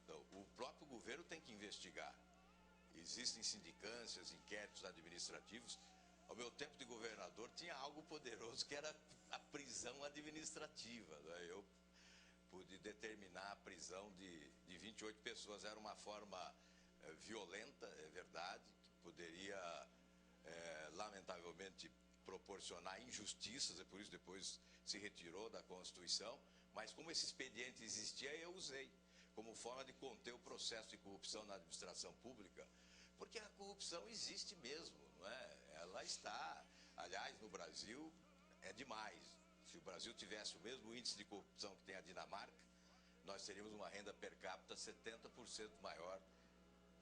Então, o próprio governo tem que investigar. Existem sindicâncias, inquéritos administrativos. Ao meu tempo de governador, tinha algo poderoso que era a prisão administrativa, né? Eu pude determinar a prisão de 28 pessoas. Era uma forma violenta, é verdade, que poderia, lamentavelmente, proporcionar injustiças, e por isso depois se retirou da Constituição. Mas como esse expediente existia, eu usei como forma de conter o processo de corrupção na administração pública, porque a corrupção existe mesmo, não é? Ela está, aliás, no Brasil é demais. Se o Brasil tivesse o mesmo índice de corrupção que tem a Dinamarca, nós teríamos uma renda per capita 70% maior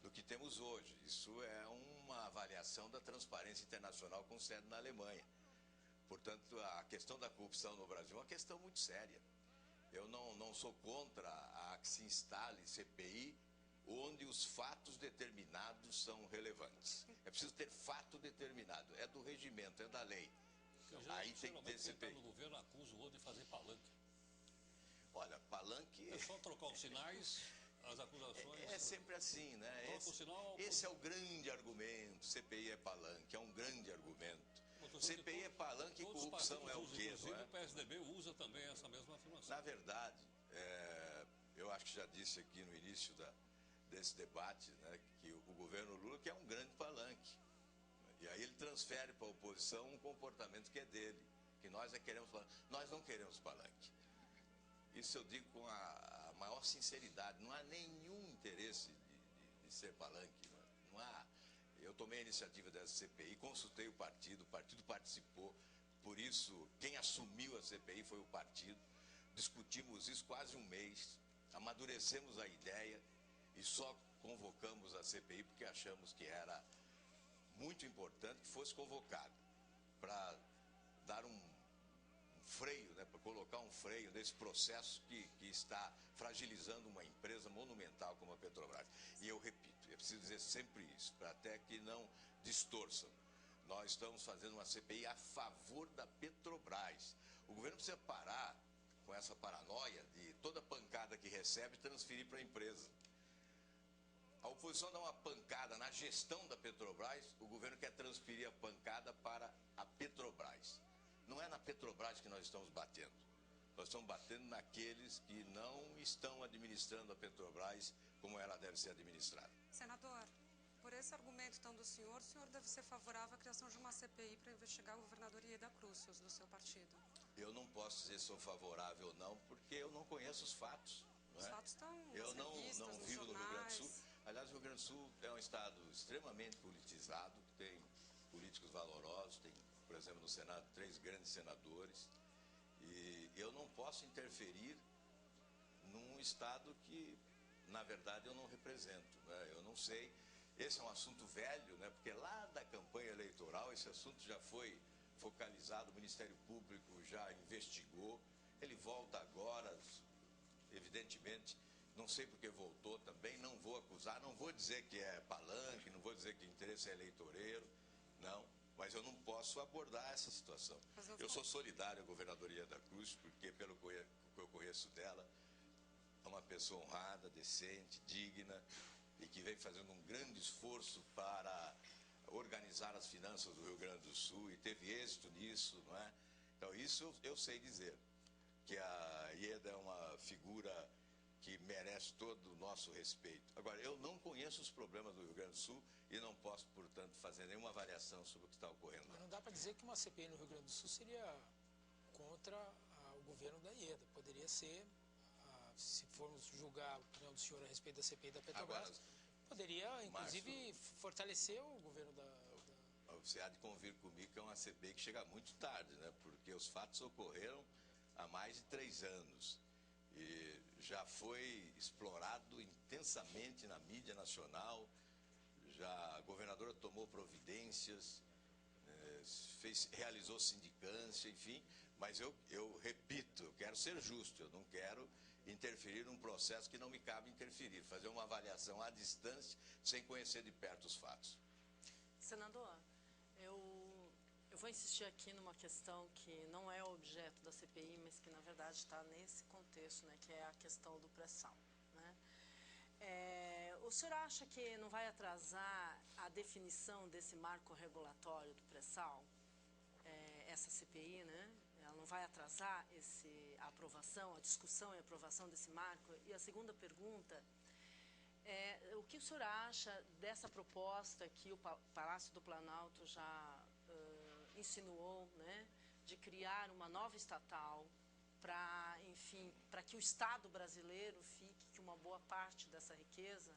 do que temos hoje. Isso é uma avaliação da Transparência Internacional com sede na Alemanha. Portanto, a questão da corrupção no Brasil é uma questão muito séria. Eu não sou contra a que se instale CPI onde os fatos determinados são relevantes. É preciso ter fato determinado, é do regimento, é da lei. Aí tem que ter CPI. O governo acusa o outro de fazer palanque. Olha, palanque... É só trocar os sinais, as acusações... É sempre assim, né? Esse é o grande argumento. CPI é palanque, é um grande argumento. CPI é palanque e corrupção é o quê, não é? O PSDB usa também essa mesma afirmação. Na verdade, eu acho que já disse aqui no início desse debate, né, que o governo Lula que é um grande palanque. E aí ele transfere para a oposição um comportamento que é dele, que nós queremos palanque. Nós não queremos palanque. Isso eu digo com a maior sinceridade. Não há nenhum interesse de ser palanque. Não há. Eu tomei a iniciativa dessa CPI, consultei o partido participou. Por isso, quem assumiu a CPI foi o partido. Discutimos isso quase um mês, amadurecemos a ideia e só convocamos a CPI porque achamos que era muito importante que fosse convocada para dar um freio, né, para colocar um freio nesse processo que está fragilizando uma empresa monumental como a Petrobras. E eu repito, é preciso dizer sempre isso, para até que não distorçam. Nós estamos fazendo uma CPI a favor da Petrobras. O governo precisa parar com essa paranoia de toda pancada que recebe transferir para a empresa. A oposição dá uma pancada na gestão da Petrobras, o governo quer transferir a pancada para a Petrobras. Não é na Petrobras que nós estamos batendo. Nós estamos batendo naqueles que não estão administrando a Petrobras como ela deve ser administrada. Senador, por esse argumento então do senhor, o senhor deve ser favorável à criação de uma CPI para investigar o governador Ieda Crucius, do seu partido. Eu não posso dizer se sou favorável ou não, porque eu não conheço os fatos. Os fatos estão eu nas revistas, não nos vivo no Rio Grande do jornais. Sul. Aliás, o Rio Grande do Sul é um estado extremamente politizado, que tem políticos valorosos, tem, por exemplo, no Senado 3 grandes senadores, e eu não posso interferir num Estado que, na verdade, eu não represento, né? Eu não sei, esse é um assunto velho, né? Porque lá da campanha eleitoral esse assunto já foi focalizado, o Ministério Público já investigou, ele volta agora, evidentemente, não sei porque voltou também, não vou acusar, não vou dizer que é palanque, não vou dizer que interesse é eleitoreiro, não, mas eu não posso abordar essa situação. Eu sou solidário à governadoria da Cruz, porque pelo que eu conheço dela, é uma pessoa honrada, decente, digna, e que vem fazendo um grande esforço para organizar as finanças do Rio Grande do Sul, e teve êxito nisso, não é? Então, isso eu sei dizer, que a Ieda é uma figura que merece todo o nosso respeito. Agora, eu não conheço os problemas do Rio Grande do Sul e não posso, portanto, fazer nenhuma avaliação sobre o que está ocorrendo. Mas não dá para dizer que uma CPI no Rio Grande do Sul seria contra o governo da Ieda. Poderia ser, se formos julgar a opinião do senhor a respeito da CPI da Petrobras, agora, poderia, inclusive, fortalecer o governo da... Você há de convir comigo que é uma CPI que chega muito tarde, né? Porque os fatos ocorreram há mais de 3 anos. E já foi explorado intensamente na mídia nacional, já a governadora tomou providências, realizou sindicância, enfim, mas eu repito, eu quero ser justo, eu não quero interferir num processo que não me cabe interferir, fazer uma avaliação à distância, sem conhecer de perto os fatos. Senador, eu vou insistir aqui numa questão que não é objeto da CPI, mas que na verdade está nesse contexto, né, que é a questão do pré-sal, né? O senhor acha que não vai atrasar a definição desse marco regulatório do pré-sal, essa CPI, né? Ela não vai atrasar a aprovação, a discussão e a aprovação desse marco? E a segunda pergunta o que o senhor acha dessa proposta que o Palácio do Planalto já insinuou, né, de criar uma nova estatal para, enfim, para que o Estado brasileiro fique com uma boa parte dessa riqueza,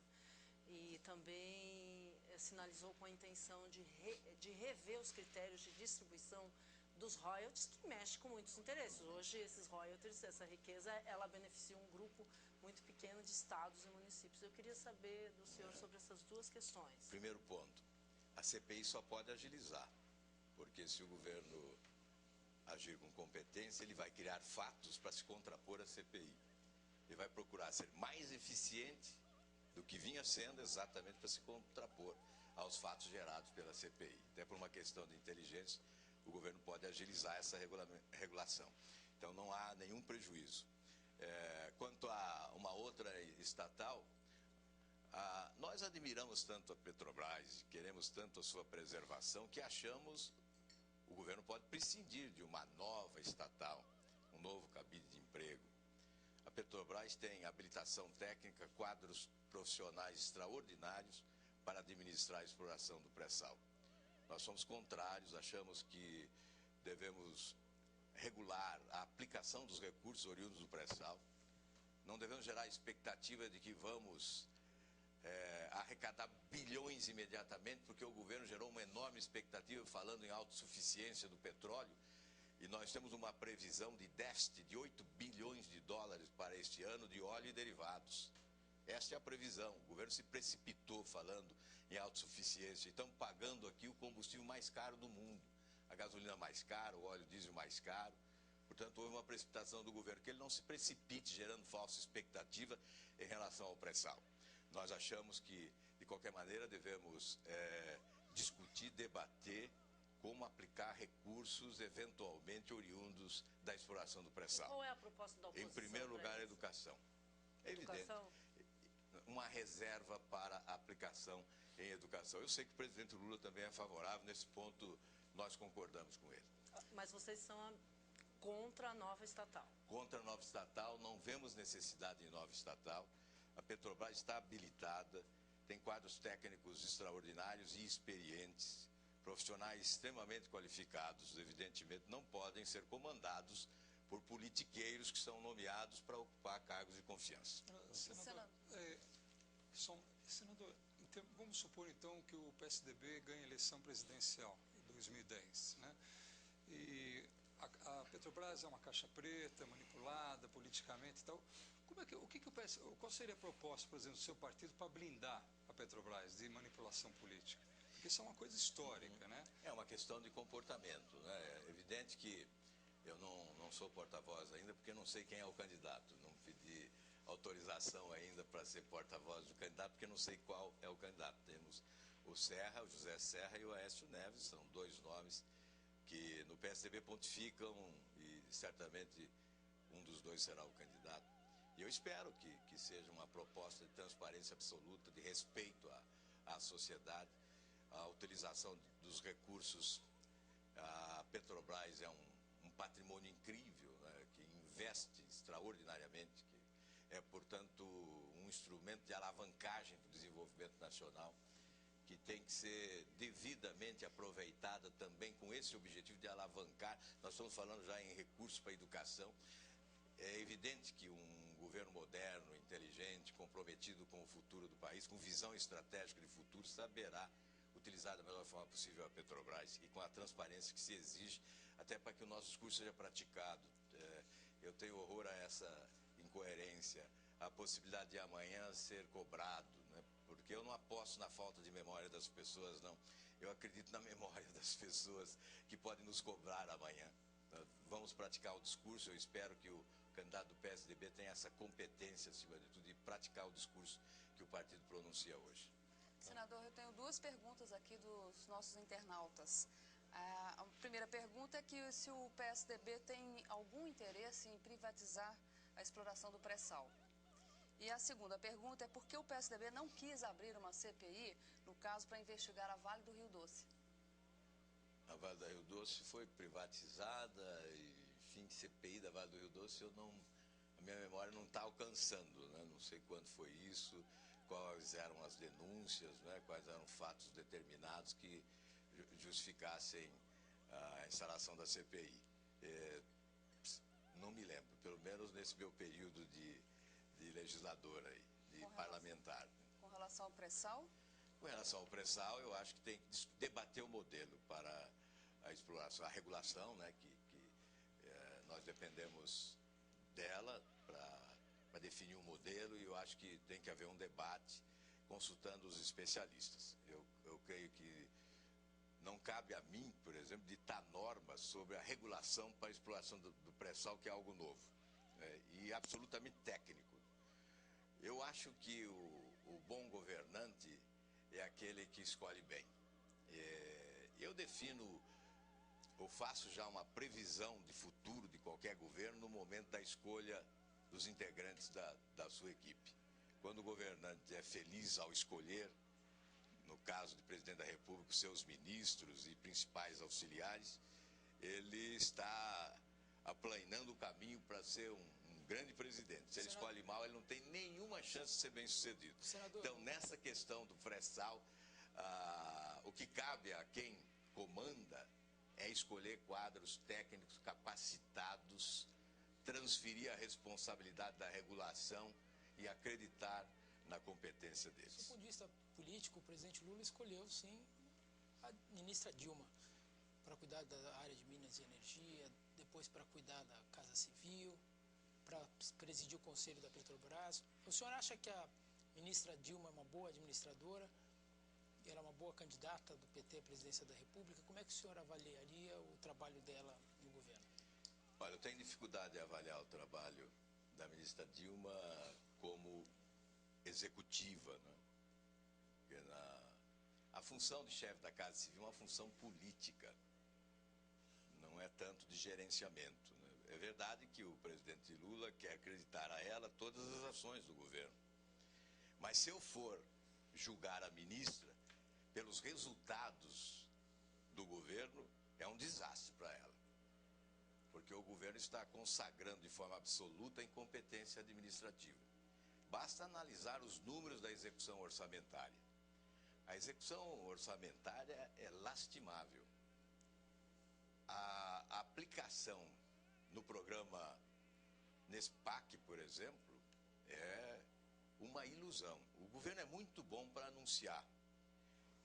e também sinalizou com a intenção de rever os critérios de distribuição dos royalties, que mexe com muitos interesses. Hoje, esses royalties, essa riqueza, ela beneficia um grupo muito pequeno de estados e municípios. Eu queria saber do senhor sobre essas duas questões. Primeiro ponto, a CPI só pode agilizar, porque se o governo agir com competência, ele vai criar fatos para se contrapor à CPI. Ele vai procurar ser mais eficiente do que vinha sendo, exatamente para se contrapor aos fatos gerados pela CPI. Até por uma questão de inteligência, o governo pode agilizar essa regulação. Então, não há nenhum prejuízo. Quanto a uma outra estatal, nós admiramos tanto a Petrobras, queremos tanto a sua preservação, que achamos o governo pode prescindir de uma nova estatal, um novo cabide de emprego. A Petrobras tem habilitação técnica, quadros profissionais extraordinários para administrar a exploração do pré-sal. Nós somos contrários, achamos que devemos regular a aplicação dos recursos oriundos do pré-sal. Não devemos gerar expectativa de que vamos arrecadar bilhões imediatamente, porque o governo gerou uma enorme expectativa falando em autossuficiência do petróleo, e nós temos uma previsão de déficit de 8 bilhões de dólares para este ano de óleo e derivados. Esta é a previsão. O governo se precipitou falando em autossuficiência. Estamos pagando aqui o combustível mais caro do mundo. A gasolina mais cara, o óleo diesel mais caro. Portanto, houve uma precipitação do governo, que ele não se precipite gerando falsa expectativa em relação ao pré-sal. Nós achamos que, de qualquer maneira, devemos discutir, debater como aplicar recursos eventualmente oriundos da exploração do pré-sal. Qual é a proposta da oposição? Em primeiro lugar, a educação. É evidente. Uma reserva para a aplicação em educação. Eu sei que o presidente Lula também é favorável, nesse ponto nós concordamos com ele. Mas vocês são contra a nova estatal? Contra a nova estatal, não vemos necessidade de nova estatal. A Petrobras está habilitada, tem quadros técnicos extraordinários e experientes, profissionais extremamente qualificados, evidentemente não podem ser comandados por politiqueiros que são nomeados para ocupar cargos de confiança. Senador, vamos supor então que o PSDB ganhe a eleição presidencial em 2010, né? E a Petrobras é uma caixa preta, manipulada politicamente e tal. Qual seria a proposta, por exemplo, do seu partido para blindar a Petrobras de manipulação política? Porque isso é uma coisa histórica, né? É uma questão de comportamento, né? É evidente que eu não sou porta-voz ainda, porque não sei quem é o candidato. Não pedi autorização ainda para ser porta-voz do candidato, porque não sei qual é o candidato. Temos o José Serra e o Aécio Neves, são dois nomes que no PSDB pontificam e certamente um dos dois será o candidato. E eu espero que seja uma proposta de transparência absoluta, de respeito à sociedade, a utilização dos recursos. A Petrobras é um patrimônio incrível, né, que investe extraordinariamente, que é, portanto, um instrumento de alavancagem do desenvolvimento nacional, que tem que ser devidamente aproveitada também com esse objetivo de alavancar. Nós estamos falando já em recursos para a educação. É evidente que um governo moderno, inteligente, comprometido com o futuro do país, com visão estratégica de futuro, saberá utilizar da melhor forma possível a Petrobras e com a transparência que se exige, até para que o nosso discurso seja praticado. Eu tenho horror a essa incoerência, a possibilidade de amanhã ser cobrado, né? Porque eu não aposto na falta de memória das pessoas, não. Eu acredito na memória das pessoas que podem nos cobrar amanhã. Vamos praticar o discurso. Eu espero que o candidato do PSDB tenha essa competência, acima de tudo, de praticar o discurso que o partido pronuncia hoje. Senador, eu tenho duas perguntas aqui dos nossos internautas. A primeira pergunta é que se o PSDB tem algum interesse em privatizar a exploração do pré-sal. E a segunda pergunta é por que o PSDB não quis abrir uma CPI, no caso, para investigar a Vale do Rio Doce? A Vale do Rio Doce foi privatizada e, enfim, CPI da Vale do Rio Doce, a minha memória não está alcançando, né? Não sei quando foi isso, quais eram as denúncias, né? Quais eram fatos determinados que justificassem a instalação da CPI. Não me lembro, pelo menos nesse meu período de legislador aí, de parlamentar. Com relação ao pré-sal? Com relação ao pré-sal, eu acho que tem que debater o modelo para a exploração, a regulação, né, que nós dependemos dela para definir um modelo, e eu acho que tem que haver um debate consultando os especialistas. Eu creio que não cabe a mim, por exemplo, ditar normas sobre a regulação para a exploração do pré-sal, que é algo novo, né, e absolutamente técnico. Eu acho que o bom governante é aquele que escolhe bem. Eu faço já uma previsão de futuro de qualquer governo no momento da escolha dos integrantes da sua equipe. Quando o governante é feliz ao escolher, no caso do presidente da República, os seus ministros e principais auxiliares, ele está aplainando o caminho para ser um grande presidente. Se ele escolhe mal, ele não tem nenhuma chance de ser bem-sucedido. Então, nessa questão do pré-sal, o que cabe a quem comanda é escolher quadros técnicos capacitados, transferir a responsabilidade da regulação e acreditar na competência deles. Do ponto de vista político, o presidente Lula escolheu, sim, a ministra Dilma para cuidar da área de Minas e Energia, depois para cuidar da Casa Civil, para presidir o Conselho da Petrobras. O senhor acha que a ministra Dilma é uma boa administradora? Ela é uma boa candidata do PT à presidência da República? Como é que o senhor avaliaria o trabalho dela no governo? Olha, eu tenho dificuldade de avaliar o trabalho da ministra Dilma como executiva, né? Porque a função de chefe da Casa Civil é uma função política, não é tanto de gerenciamento, né? É verdade que o presidente Lula quer acreditar a ela todas as ações do governo. Mas se eu for julgar a ministra pelos resultados do governo, é um desastre para ela. Porque o governo está consagrando de forma absoluta a incompetência administrativa. Basta analisar os números da execução orçamentária. A execução orçamentária é lastimável. A aplicação no programa NESPAC, por exemplo, é uma ilusão. O governo é muito bom para anunciar.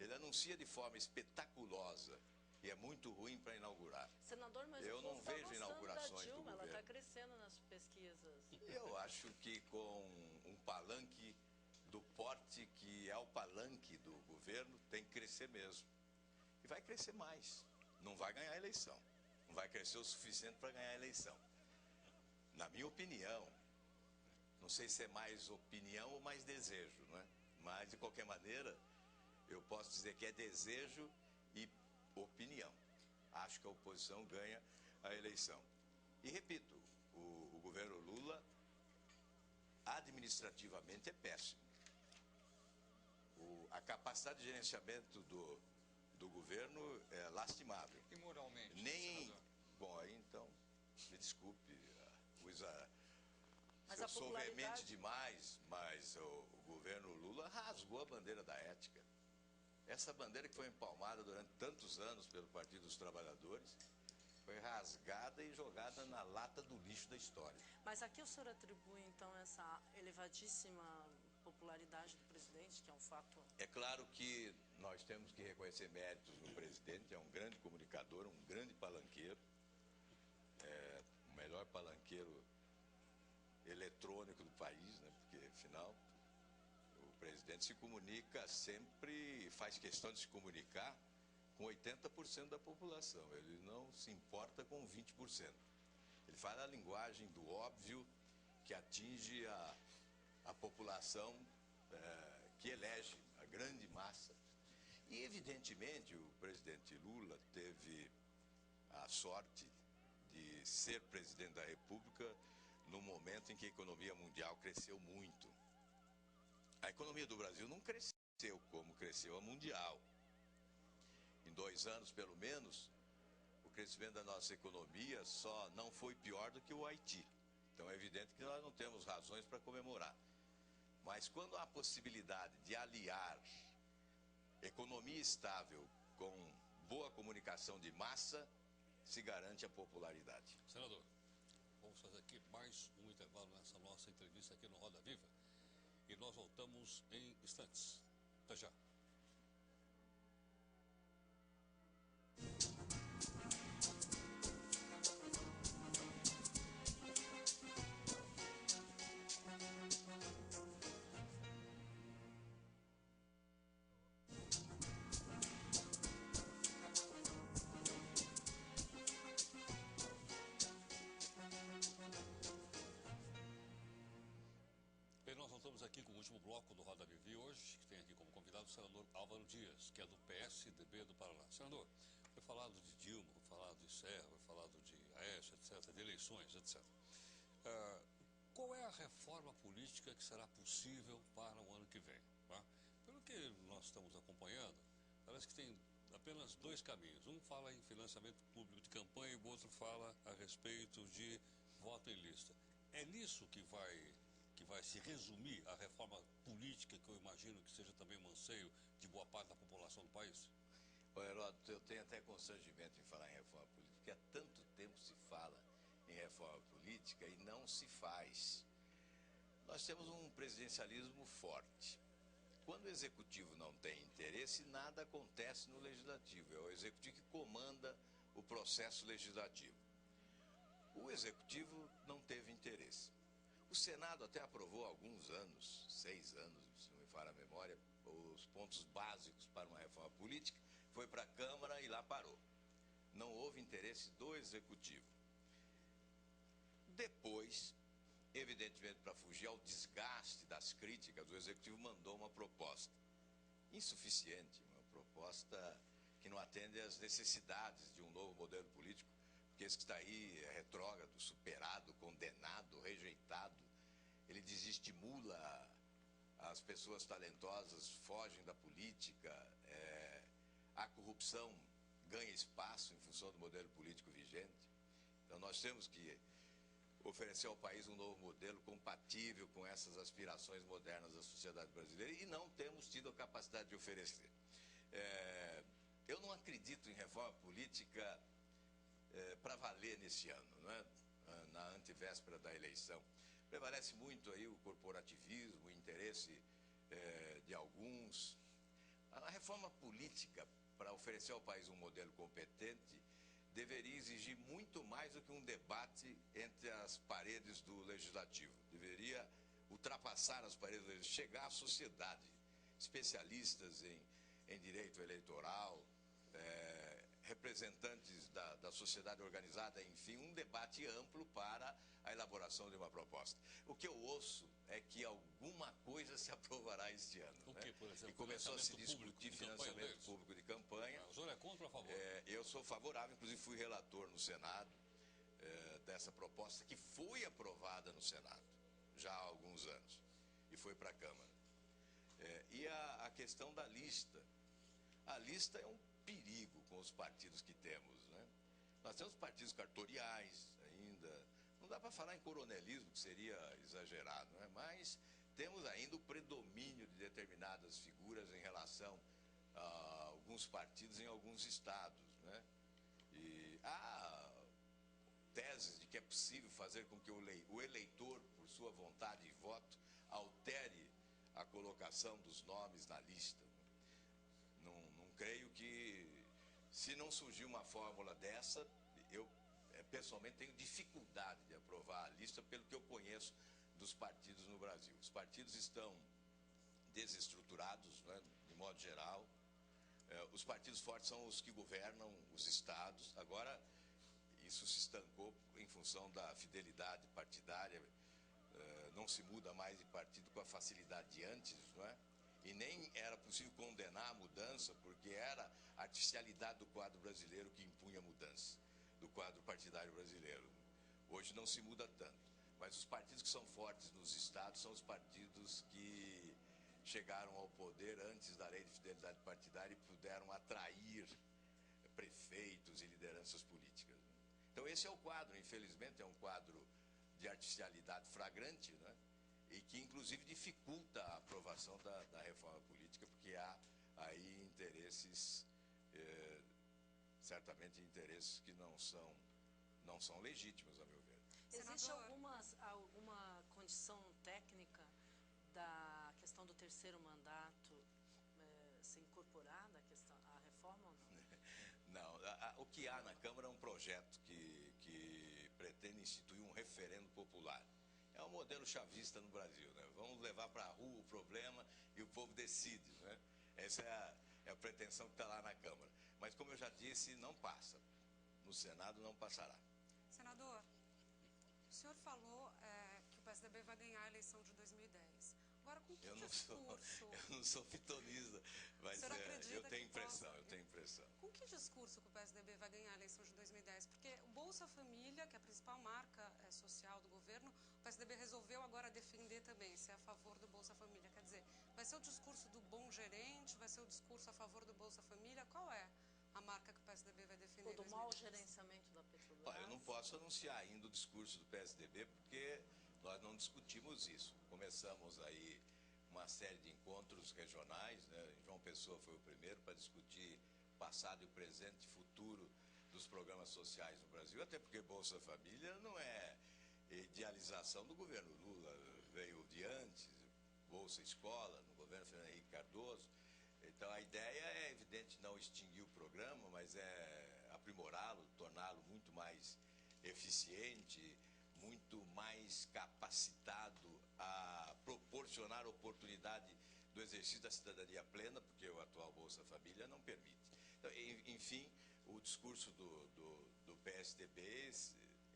Ele anuncia de forma espetaculosa e é muito ruim para inaugurar. Senador, mas eu o povo não tá vejo gostando inaugurações da Dilma, do ela está governo. crescendo nas pesquisas. Eu acho que com um palanque do porte que é o palanque do governo, tem que crescer mesmo. E vai crescer mais. Não vai ganhar a eleição. Não vai crescer o suficiente para ganhar a eleição. Na minha opinião, não sei se é mais opinião ou mais desejo, não é? Mas, de qualquer maneira, eu posso dizer que é desejo e opinião. Acho que a oposição ganha a eleição. E, repito, o governo Lula, administrativamente, é péssimo. A capacidade de gerenciamento do governo é lastimável. E moralmente, Nem... senador? Bom, aí então, me desculpe, Mas eu a sou veemente popularidade... demais, mas o governo Lula rasgou a bandeira da ética. Essa bandeira que foi empalmada durante tantos anos pelo Partido dos Trabalhadores, foi rasgada e jogada na lata do lixo da história. Mas aqui o senhor atribui, então, essa elevadíssima popularidade do presidente, que é um fato... É claro que nós temos que reconhecer méritos no presidente, é um grande comunicador, um grande palanqueiro, o melhor palanqueiro eletrônico do país, né? Porque, afinal, o presidente se comunica sempre, faz questão de se comunicar com 80% da população, ele não se importa com 20%. Ele fala a linguagem do óbvio que atinge a população que elege a grande massa. E, evidentemente, o presidente Lula teve a sorte de ser presidente da República no momento em que a economia mundial cresceu muito. A economia do Brasil não cresceu como cresceu a mundial. Em 2 anos, pelo menos, o crescimento da nossa economia só não foi pior do que o Haiti. Então é evidente que nós não temos razões para comemorar. Mas quando há a possibilidade de aliar economia estável com boa comunicação de massa, se garante a popularidade. Senador, vamos fazer aqui mais um intervalo nessa nossa entrevista aqui no Roda Viva. E nós voltamos em instantes. Até já. Nós voltamos aqui com o último bloco do Roda Viva hoje, que tem aqui como convidado o senador Álvaro Dias, que é do PSDB do Paraná. Senador, foi falado de Dilma, foi falado de Serra, foi falado de Aécio, etc., de eleições, etc. Qual é a reforma política que será possível para o ano que vem? Tá? Pelo que nós estamos acompanhando, parece que tem apenas 2 caminhos. Um fala em financiamento público de campanha e o outro fala a respeito de voto em lista. É nisso que vai se resumir a reforma política, que eu imagino que seja também um anseio de boa parte da população do país? Ô, Heródoto, eu tenho até constrangimento em falar em reforma política, porque há tanto tempo se fala em reforma política e não se faz. Nós temos um presidencialismo forte. Quando o executivo não tem interesse, nada acontece no legislativo. É o executivo que comanda o processo legislativo. O executivo não teve interesse. O Senado até aprovou há alguns anos, 6 anos, se não me falha a memória, os pontos básicos para uma reforma política, foi para a Câmara e lá parou. Não houve interesse do Executivo. Depois, evidentemente para fugir ao desgaste das críticas, o Executivo mandou uma proposta insuficiente, uma proposta que não atende às necessidades de um novo modelo político, porque esse que está aí é retrógrado, superado, condenado, rejeitado. Ele desestimula as pessoas talentosas, fogem da política, a corrupção ganha espaço em função do modelo político vigente. Então nós temos que oferecer ao país um novo modelo compatível com essas aspirações modernas da sociedade brasileira e não temos tido a capacidade de oferecer. Eu não acredito em reforma política para valer nesse ano, não é? Na antevéspera da eleição. Prevalece muito aí o corporativismo, o interesse de alguns. A reforma política para oferecer ao país um modelo competente, deveria exigir muito mais do que um debate entre as paredes do Legislativo. Deveria ultrapassar as paredes do Legislativo, chegar à sociedade, especialistas em direito eleitoral, representantes da sociedade organizada, enfim, um debate amplo para a elaboração de uma proposta. O que eu ouço é que alguma coisa se aprovará este ano. O que, por exemplo? E começou a se discutir financiamento público de campanha. O senhor é contra ou a favor? Eu sou favorável, inclusive fui relator no Senado dessa proposta que foi aprovada no Senado já há alguns anos e foi para a Câmara. E a questão da lista. A lista é um perigo com os partidos que temos, né? Nós temos partidos cartoriais ainda, não dá para falar em coronelismo, que seria exagerado, né? Mas temos ainda o predomínio de determinadas figuras em relação a alguns partidos em alguns estados, né? E há teses de que é possível fazer com que o eleitor, por sua vontade e voto, altere a colocação dos nomes na lista. Não creio que, se não surgir uma fórmula dessa, eu pessoalmente tenho dificuldade de aprovar a lista pelo que eu conheço dos partidos no Brasil. Os partidos estão desestruturados, né, de modo geral. Os partidos fortes são os que governam os estados. Agora, isso se estancou em função da fidelidade partidária. Não se muda mais de partido com a facilidade de antes, não é? E nem era possível condenar a mudança, porque era a artificialidade do quadro brasileiro que impunha a mudança, do quadro partidário brasileiro. Hoje não se muda tanto, mas os partidos que são fortes nos estados são os partidos que chegaram ao poder antes da lei de fidelidade partidária e puderam atrair prefeitos e lideranças políticas. Então esse é o quadro, infelizmente é um quadro de artificialidade flagrante, né? E que inclusive dificulta a aprovação da reforma política, porque há aí interesses, certamente interesses que não são legítimos, a meu ver. Existe alguma condição técnica da questão do terceiro mandato ser incorporada à reforma ou não? Não, o que há na Câmara é um projeto que pretende instituir um referendo popular. É um modelo chavista no Brasil, né? Vamos levar para a rua o problema e o povo decide, né? Essa é a pretensão que está lá na Câmara. Mas, como eu já disse, não passa. No Senado não passará. Senador, o senhor falou que o PSDB vai ganhar a eleição de 2010. Agora, com que discurso? Eu não sou pitonista, mas eu tenho impressão. Com que discurso que o PSDB vai ganhar a eleição de 2010? Porque o Bolsa Família, que é a principal marca social do governo, o PSDB resolveu agora defender também, ser a favor do Bolsa Família. Quer dizer, vai ser o discurso do bom gerente, vai ser o discurso a favor do Bolsa Família? Qual é a marca que o PSDB vai defender? Ou do mau gerenciamento da Petrobras? Olha, eu não posso anunciar ainda o discurso do PSDB, porque nós não discutimos isso. Começamos aí uma série de encontros regionais, né? João Pessoa foi o primeiro para discutir passado, e presente e futuro dos programas sociais no Brasil, até porque Bolsa Família não é idealização do governo Lula, veio de antes, Bolsa Escola, no governo Fernando Henrique Cardoso. Então a ideia é evidente não extinguir o programa, mas é aprimorá-lo, torná-lo muito mais eficiente, muito mais capacitado a proporcionar oportunidade do exercício da cidadania plena, porque o atual Bolsa Família não permite. Então, enfim, o discurso do PSDB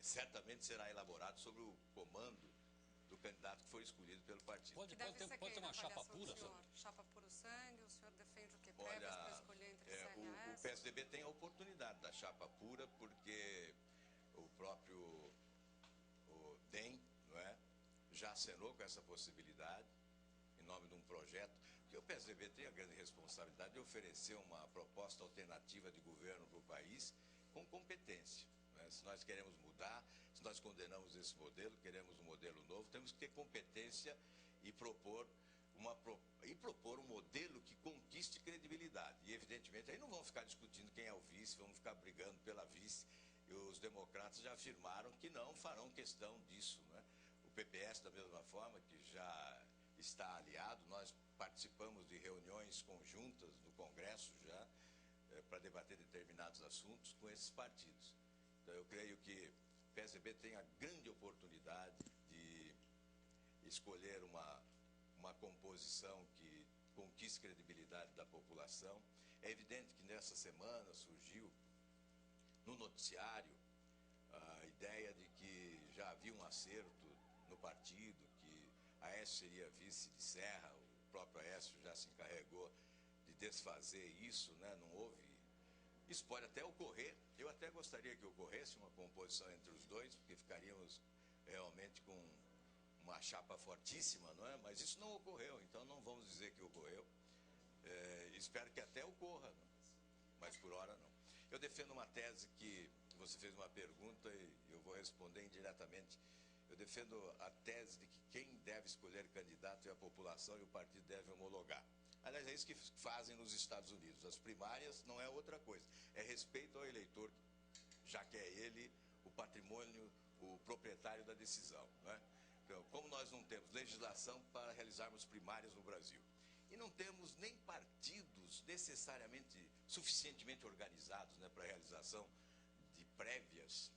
certamente será elaborado sobre o comando do candidato que foi escolhido pelo partido. Pode ter uma chapa pura, senhor? Chapa puro sangue, o senhor defende o que? Prévias para escolher entre CNAS? O PSDB tem a oportunidade da chapa pura, porque o próprio DEM, não é, já acenou com essa possibilidade, em nome de um projeto, porque o PSDB tem a grande responsabilidade de oferecer uma proposta alternativa de governo para o país com competência. Né? Se nós queremos mudar, se nós condenamos esse modelo, queremos um modelo novo, temos que ter competência e propor um modelo que conquiste credibilidade. E, evidentemente, aí não vão ficar discutindo quem é o vice, vamos ficar brigando pela vice. E os democratas já afirmaram que não farão questão disso, né? O PPS, da mesma forma, que já está aliado, nós participamos de reuniões conjuntas no Congresso já, para debater determinados assuntos com esses partidos. Então, eu creio que o PSDB tem a grande oportunidade de escolher uma composição que conquiste credibilidade da população. É evidente que nessa semana surgiu no noticiário a ideia de que já havia um acerto no partido, que Aécio seria vice de Serra, o próprio Aécio já se encarregou de desfazer isso, né? Não houve. Isso pode até ocorrer, eu até gostaria que ocorresse uma composição entre os dois, porque ficaríamos realmente com uma chapa fortíssima, não é? Mas isso não ocorreu, então não vamos dizer que ocorreu. Espero que até ocorra, não? Mas por hora não. Eu defendo uma tese que você fez uma pergunta e eu vou responder indiretamente. Eu defendo a tese de que quem deve escolher candidato é a população e o partido deve homologar. Aliás, é isso que fazem nos Estados Unidos. As primárias não é outra coisa. É respeito ao eleitor, já que é ele o patrimônio, o proprietário da decisão, né? Então, como nós não temos legislação para realizarmos primárias no Brasil, e não temos nem partidos necessariamente suficientemente organizados, né, para a realização de prévias,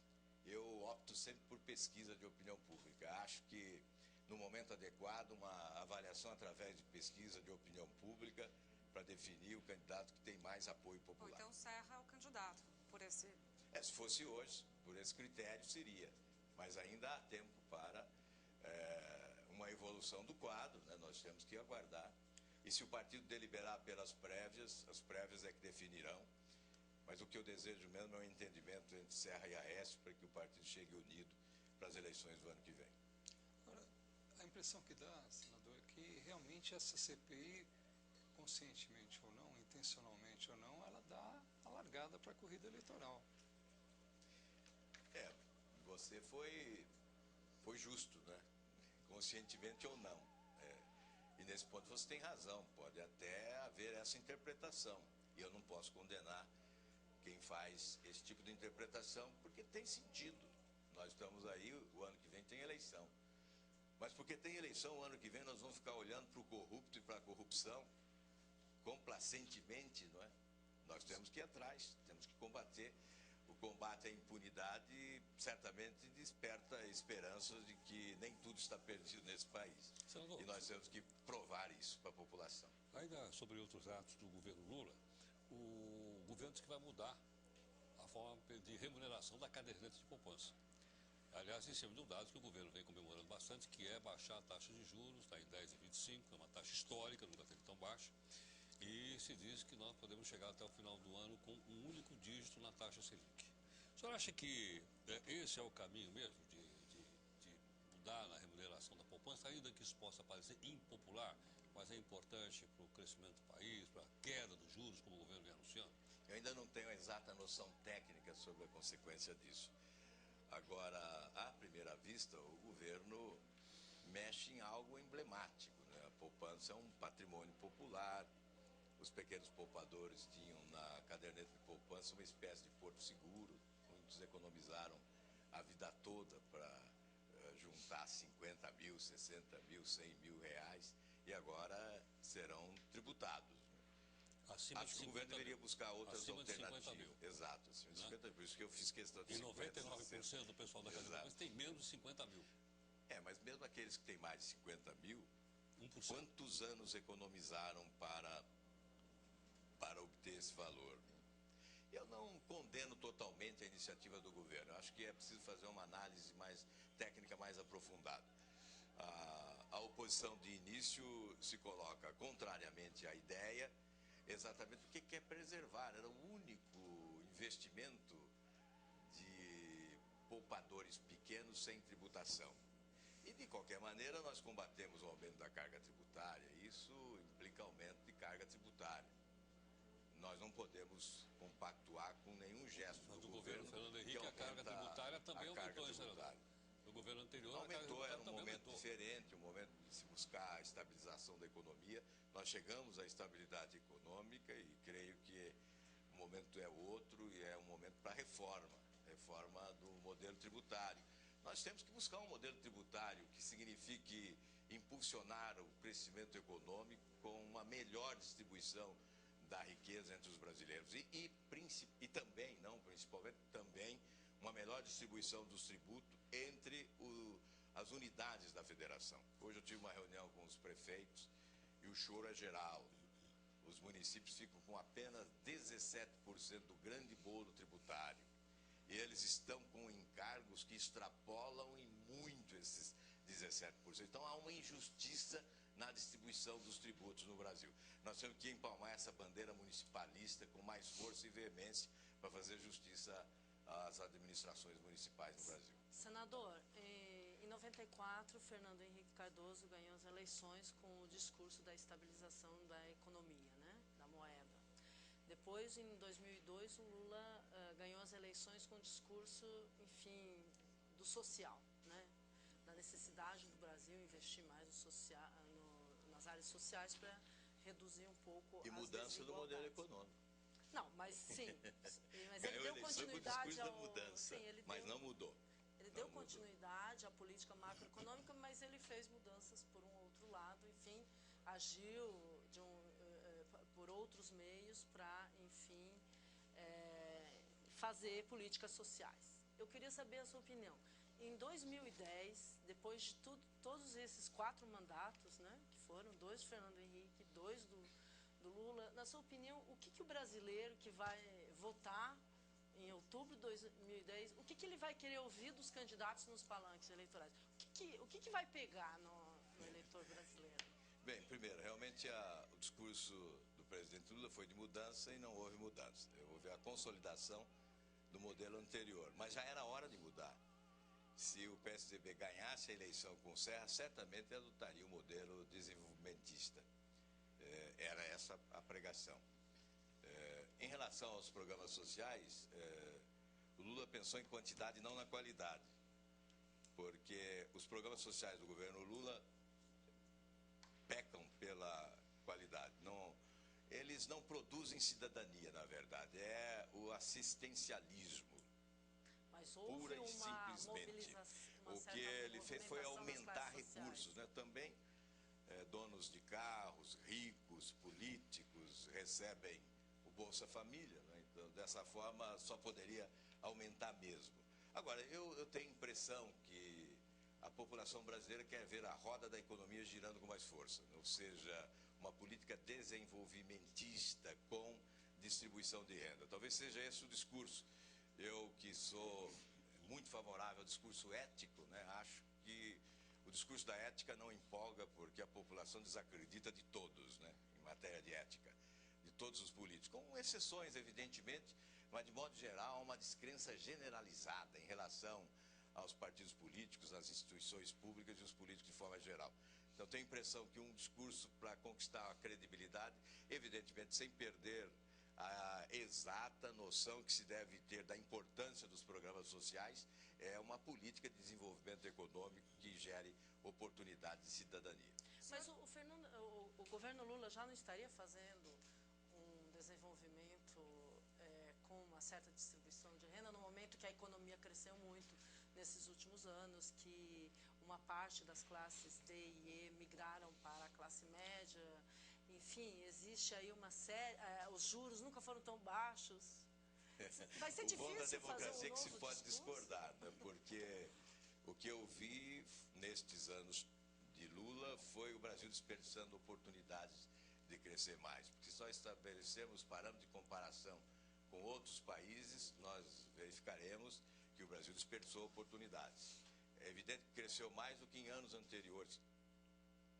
eu opto sempre por pesquisa de opinião pública. Acho que, no momento adequado, uma avaliação através de pesquisa de opinião pública para definir o candidato que tem mais apoio popular. Bom, então Serra é o candidato por esse... Se fosse hoje, por esse critério, seria. Mas ainda há tempo para uma evolução do quadro, né? Nós temos que aguardar. E se o partido deliberar pelas prévias, as prévias é que definirão. Mas o que eu desejo mesmo é um entendimento entre Serra e Aécio para que o partido chegue unido para as eleições do ano que vem. Agora, a impressão que dá, senador, é que realmente essa CPI, conscientemente ou não, intencionalmente ou não, ela dá a largada para a corrida eleitoral. Você foi justo, né? Conscientemente ou não. E nesse ponto você tem razão, pode até haver essa interpretação. E eu não posso condenar quem faz esse tipo de interpretação, porque tem sentido. Nós estamos aí, o ano que vem tem eleição. Mas porque tem eleição, o ano que vem nós vamos ficar olhando para o corrupto e para a corrupção complacentemente, não é? Nós temos que ir atrás, temos que combater. O combate à impunidade certamente desperta esperanças de que nem tudo está perdido nesse país. Senador, e nós temos que provar isso para a população. Ainda sobre outros atos do governo Lula, o governo diz que vai mudar a forma de remuneração da caderneta de poupança. Aliás, em cima de um dado que o governo vem comemorando bastante, que é baixar a taxa de juros, está em 10,25, é uma taxa histórica, nunca teve tão baixa. E se diz que nós podemos chegar até o final do ano com um único dígito na taxa Selic. O senhor acha que esse é o caminho mesmo de mudar na remuneração da poupança, ainda que isso possa parecer impopular, mas é importante para o crescimento do país, para a queda dos juros, como o governo vem anunciando? Eu ainda não tenho a exata noção técnica sobre a consequência disso. Agora, à primeira vista, o governo mexe em algo emblemático, né? A poupança é um patrimônio popular. Os pequenos poupadores tinham na caderneta de poupança uma espécie de porto seguro. Muitos economizaram a vida toda para juntar 50 mil, 60 mil, 100 mil reais e agora serão tributados. Acho que o governo deveria buscar outras alternativas. Exato, acima de 50 mil. Por isso que eu fiz questão de 50 mil. E 99% do pessoal da caderneta tem menos de 50 mil. Mas mesmo aqueles que têm mais de 50 mil, 1%. Quantos anos economizaram para obter esse valor? Eu não condeno totalmente a iniciativa do governo. Eu acho que é preciso fazer uma análise mais técnica, mais aprofundada. A oposição de início se coloca contrariamente à ideia, exatamente porque quer preservar. Era o único investimento de poupadores pequenos sem tributação. E, de qualquer maneira, nós combatemos o aumento da carga tributária. Isso implica aumento de carga tributária. Nós não podemos compactuar com nenhum gesto do governo Fernando Henrique, a carga tributária também aumentou, tributária. No governo anterior, aumentou, era um momento aumentou. Diferente, um momento de se buscar a estabilização da economia. Nós chegamos à estabilidade econômica e creio que o momento é outro e é um momento para reforma do modelo tributário. Nós temos que buscar um modelo tributário que signifique impulsionar o crescimento econômico com uma melhor distribuição da riqueza entre os brasileiros e também, não principalmente, também uma melhor distribuição dos tributos entre as unidades da federação. Hoje eu tive uma reunião com os prefeitos e o choro é geral. Os municípios ficam com apenas 17% do grande bolo tributário. E eles estão com encargos que extrapolam em muito esses 17%. Então há uma injustiça na distribuição dos tributos no Brasil. Nós temos que empalmar essa bandeira municipalista com mais força e veemência para fazer justiça às administrações municipais no Brasil. Senador, em 94, Fernando Henrique Cardoso ganhou as eleições com o discurso da estabilização da economia, né, da moeda. Depois, em 2002, o Lula ganhou as eleições com o discurso, enfim, do social, né, da necessidade do Brasil investir mais nas áreas sociais para reduzir um pouco as desigualdades. E mudança do modelo econômico. Não, mas sim, mas ele deu continuidade ao... mudança, sim, mas não mudou. Ele deu continuidade à política macroeconômica, mas ele fez mudanças por um outro lado, enfim, agiu por outros meios para, enfim, fazer políticas sociais. Eu queria saber a sua opinião. Em 2010, depois de todos esses 4 mandatos, né, que foram 2 do Fernando Henrique, 2 do Lula, na sua opinião, o que o brasileiro que vai votar em outubro de 2010, o que ele vai querer ouvir dos candidatos nos palanques eleitorais? O que vai pegar no eleitor brasileiro? Bem, primeiro, realmente o discurso do presidente Lula foi de mudança e não houve mudança. Houve a consolidação do modelo anterior, mas já era hora de mudar. Se o PSDB ganhasse a eleição com o Serra, certamente adotaria o modelo desenvolvimentista. Era essa a pregação. Em relação aos programas sociais, o Lula pensou em quantidade e não na qualidade, porque os programas sociais do governo Lula pecam pela qualidade. Eles não produzem cidadania, na verdade, é o assistencialismo. Mas houve pura e uma simplesmente. O que ele fez foi aumentar recursos, né? Também donos de carros, ricos, políticos recebem o Bolsa Família, né? Então, dessa forma, só poderia aumentar mesmo. Agora, eu tenho a impressão que a população brasileira quer ver a roda da economia girando com mais força, ou seja, uma política desenvolvimentista com distribuição de renda. Talvez seja esse o discurso. Eu, que sou muito favorável ao discurso ético, né, acho que o discurso da ética não empolga porque a população desacredita de todos, né, em matéria de ética, de todos os políticos, com exceções, evidentemente, mas de modo geral, uma descrença generalizada em relação aos partidos políticos, às instituições públicas e os políticos de forma geral. Então, tenho a impressão que um discurso para conquistar a credibilidade, evidentemente, sem perder a exata noção que se deve ter da importância dos programas sociais, é uma política de desenvolvimento econômico que gere oportunidade de cidadania. Mas o governo Lula já não estaria fazendo um desenvolvimento com uma certa distribuição de renda no momento que a economia cresceu muito nesses últimos anos, que uma parte das classes D e E migraram para a classe média, enfim, existe aí uma série, os juros nunca foram tão baixos. Vai ser difícil fazer um novo discurso? O bom da democracia é que se pode discordar, né? Porque o que eu vi nestes anos de Lula foi o Brasil desperdiçando oportunidades de crescer mais. Porque se nós estabelecermos parâmetros de comparação com outros países, nós verificaremos que o Brasil desperdiçou oportunidades. É evidente que cresceu mais do que em anos anteriores.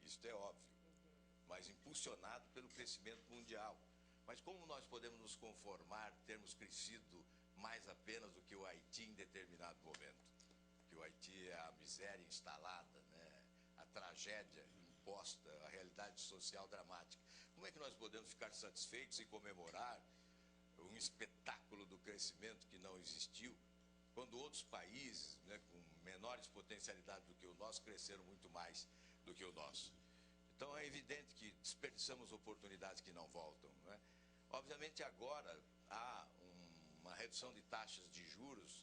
Isso é óbvio. Mas impulsionado pelo crescimento mundial. Mas como nós podemos nos conformar, termos crescido mais apenas do que o Haiti em determinado momento? Que o Haiti é a miséria instalada, né? A tragédia imposta, a realidade social dramática. Como é que nós podemos ficar satisfeitos e comemorar um espetáculo do crescimento que não existiu, quando outros países, né, com menores potencialidades do que o nosso, cresceram muito mais do que o nosso? Então é evidente que desperdiçamos oportunidades que não voltam, não é? Obviamente agora há uma redução de taxas de juros,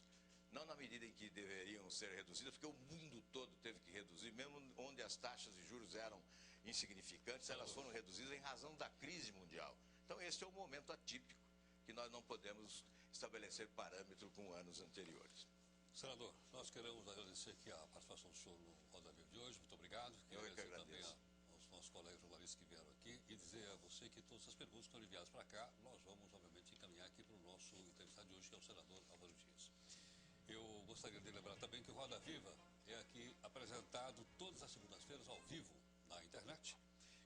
não na medida em que deveriam ser reduzidas, porque o mundo todo teve que reduzir, mesmo onde as taxas de juros eram insignificantes, elas foram reduzidas em razão da crise mundial. Então, esse é um momento atípico que nós não podemos estabelecer parâmetro com anos anteriores. Senador, nós queremos agradecer aqui a participação do senhor no Roda Viva de hoje. Muito obrigado. Eu é que agradecer também agradeço. aos nossos colegas jornalistas que vieram aqui e dizer a você que todas as perguntas que foram enviadas para cá, nós vamos, obviamente, encaminhar aqui para o nosso entrevistado de hoje, que é o senador Álvaro Dias. Eu gostaria de lembrar também que o Roda Viva é aqui apresentado todas as segundas-feiras ao vivo na internet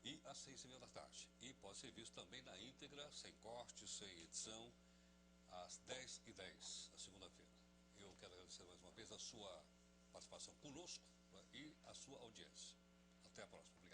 e às 6h30 da tarde. E pode ser visto também na íntegra, sem cortes, sem edição, às 10h10, na segunda-feira. Eu quero agradecer mais uma vez a sua participação conosco, né, e a sua audiência. Até a próxima.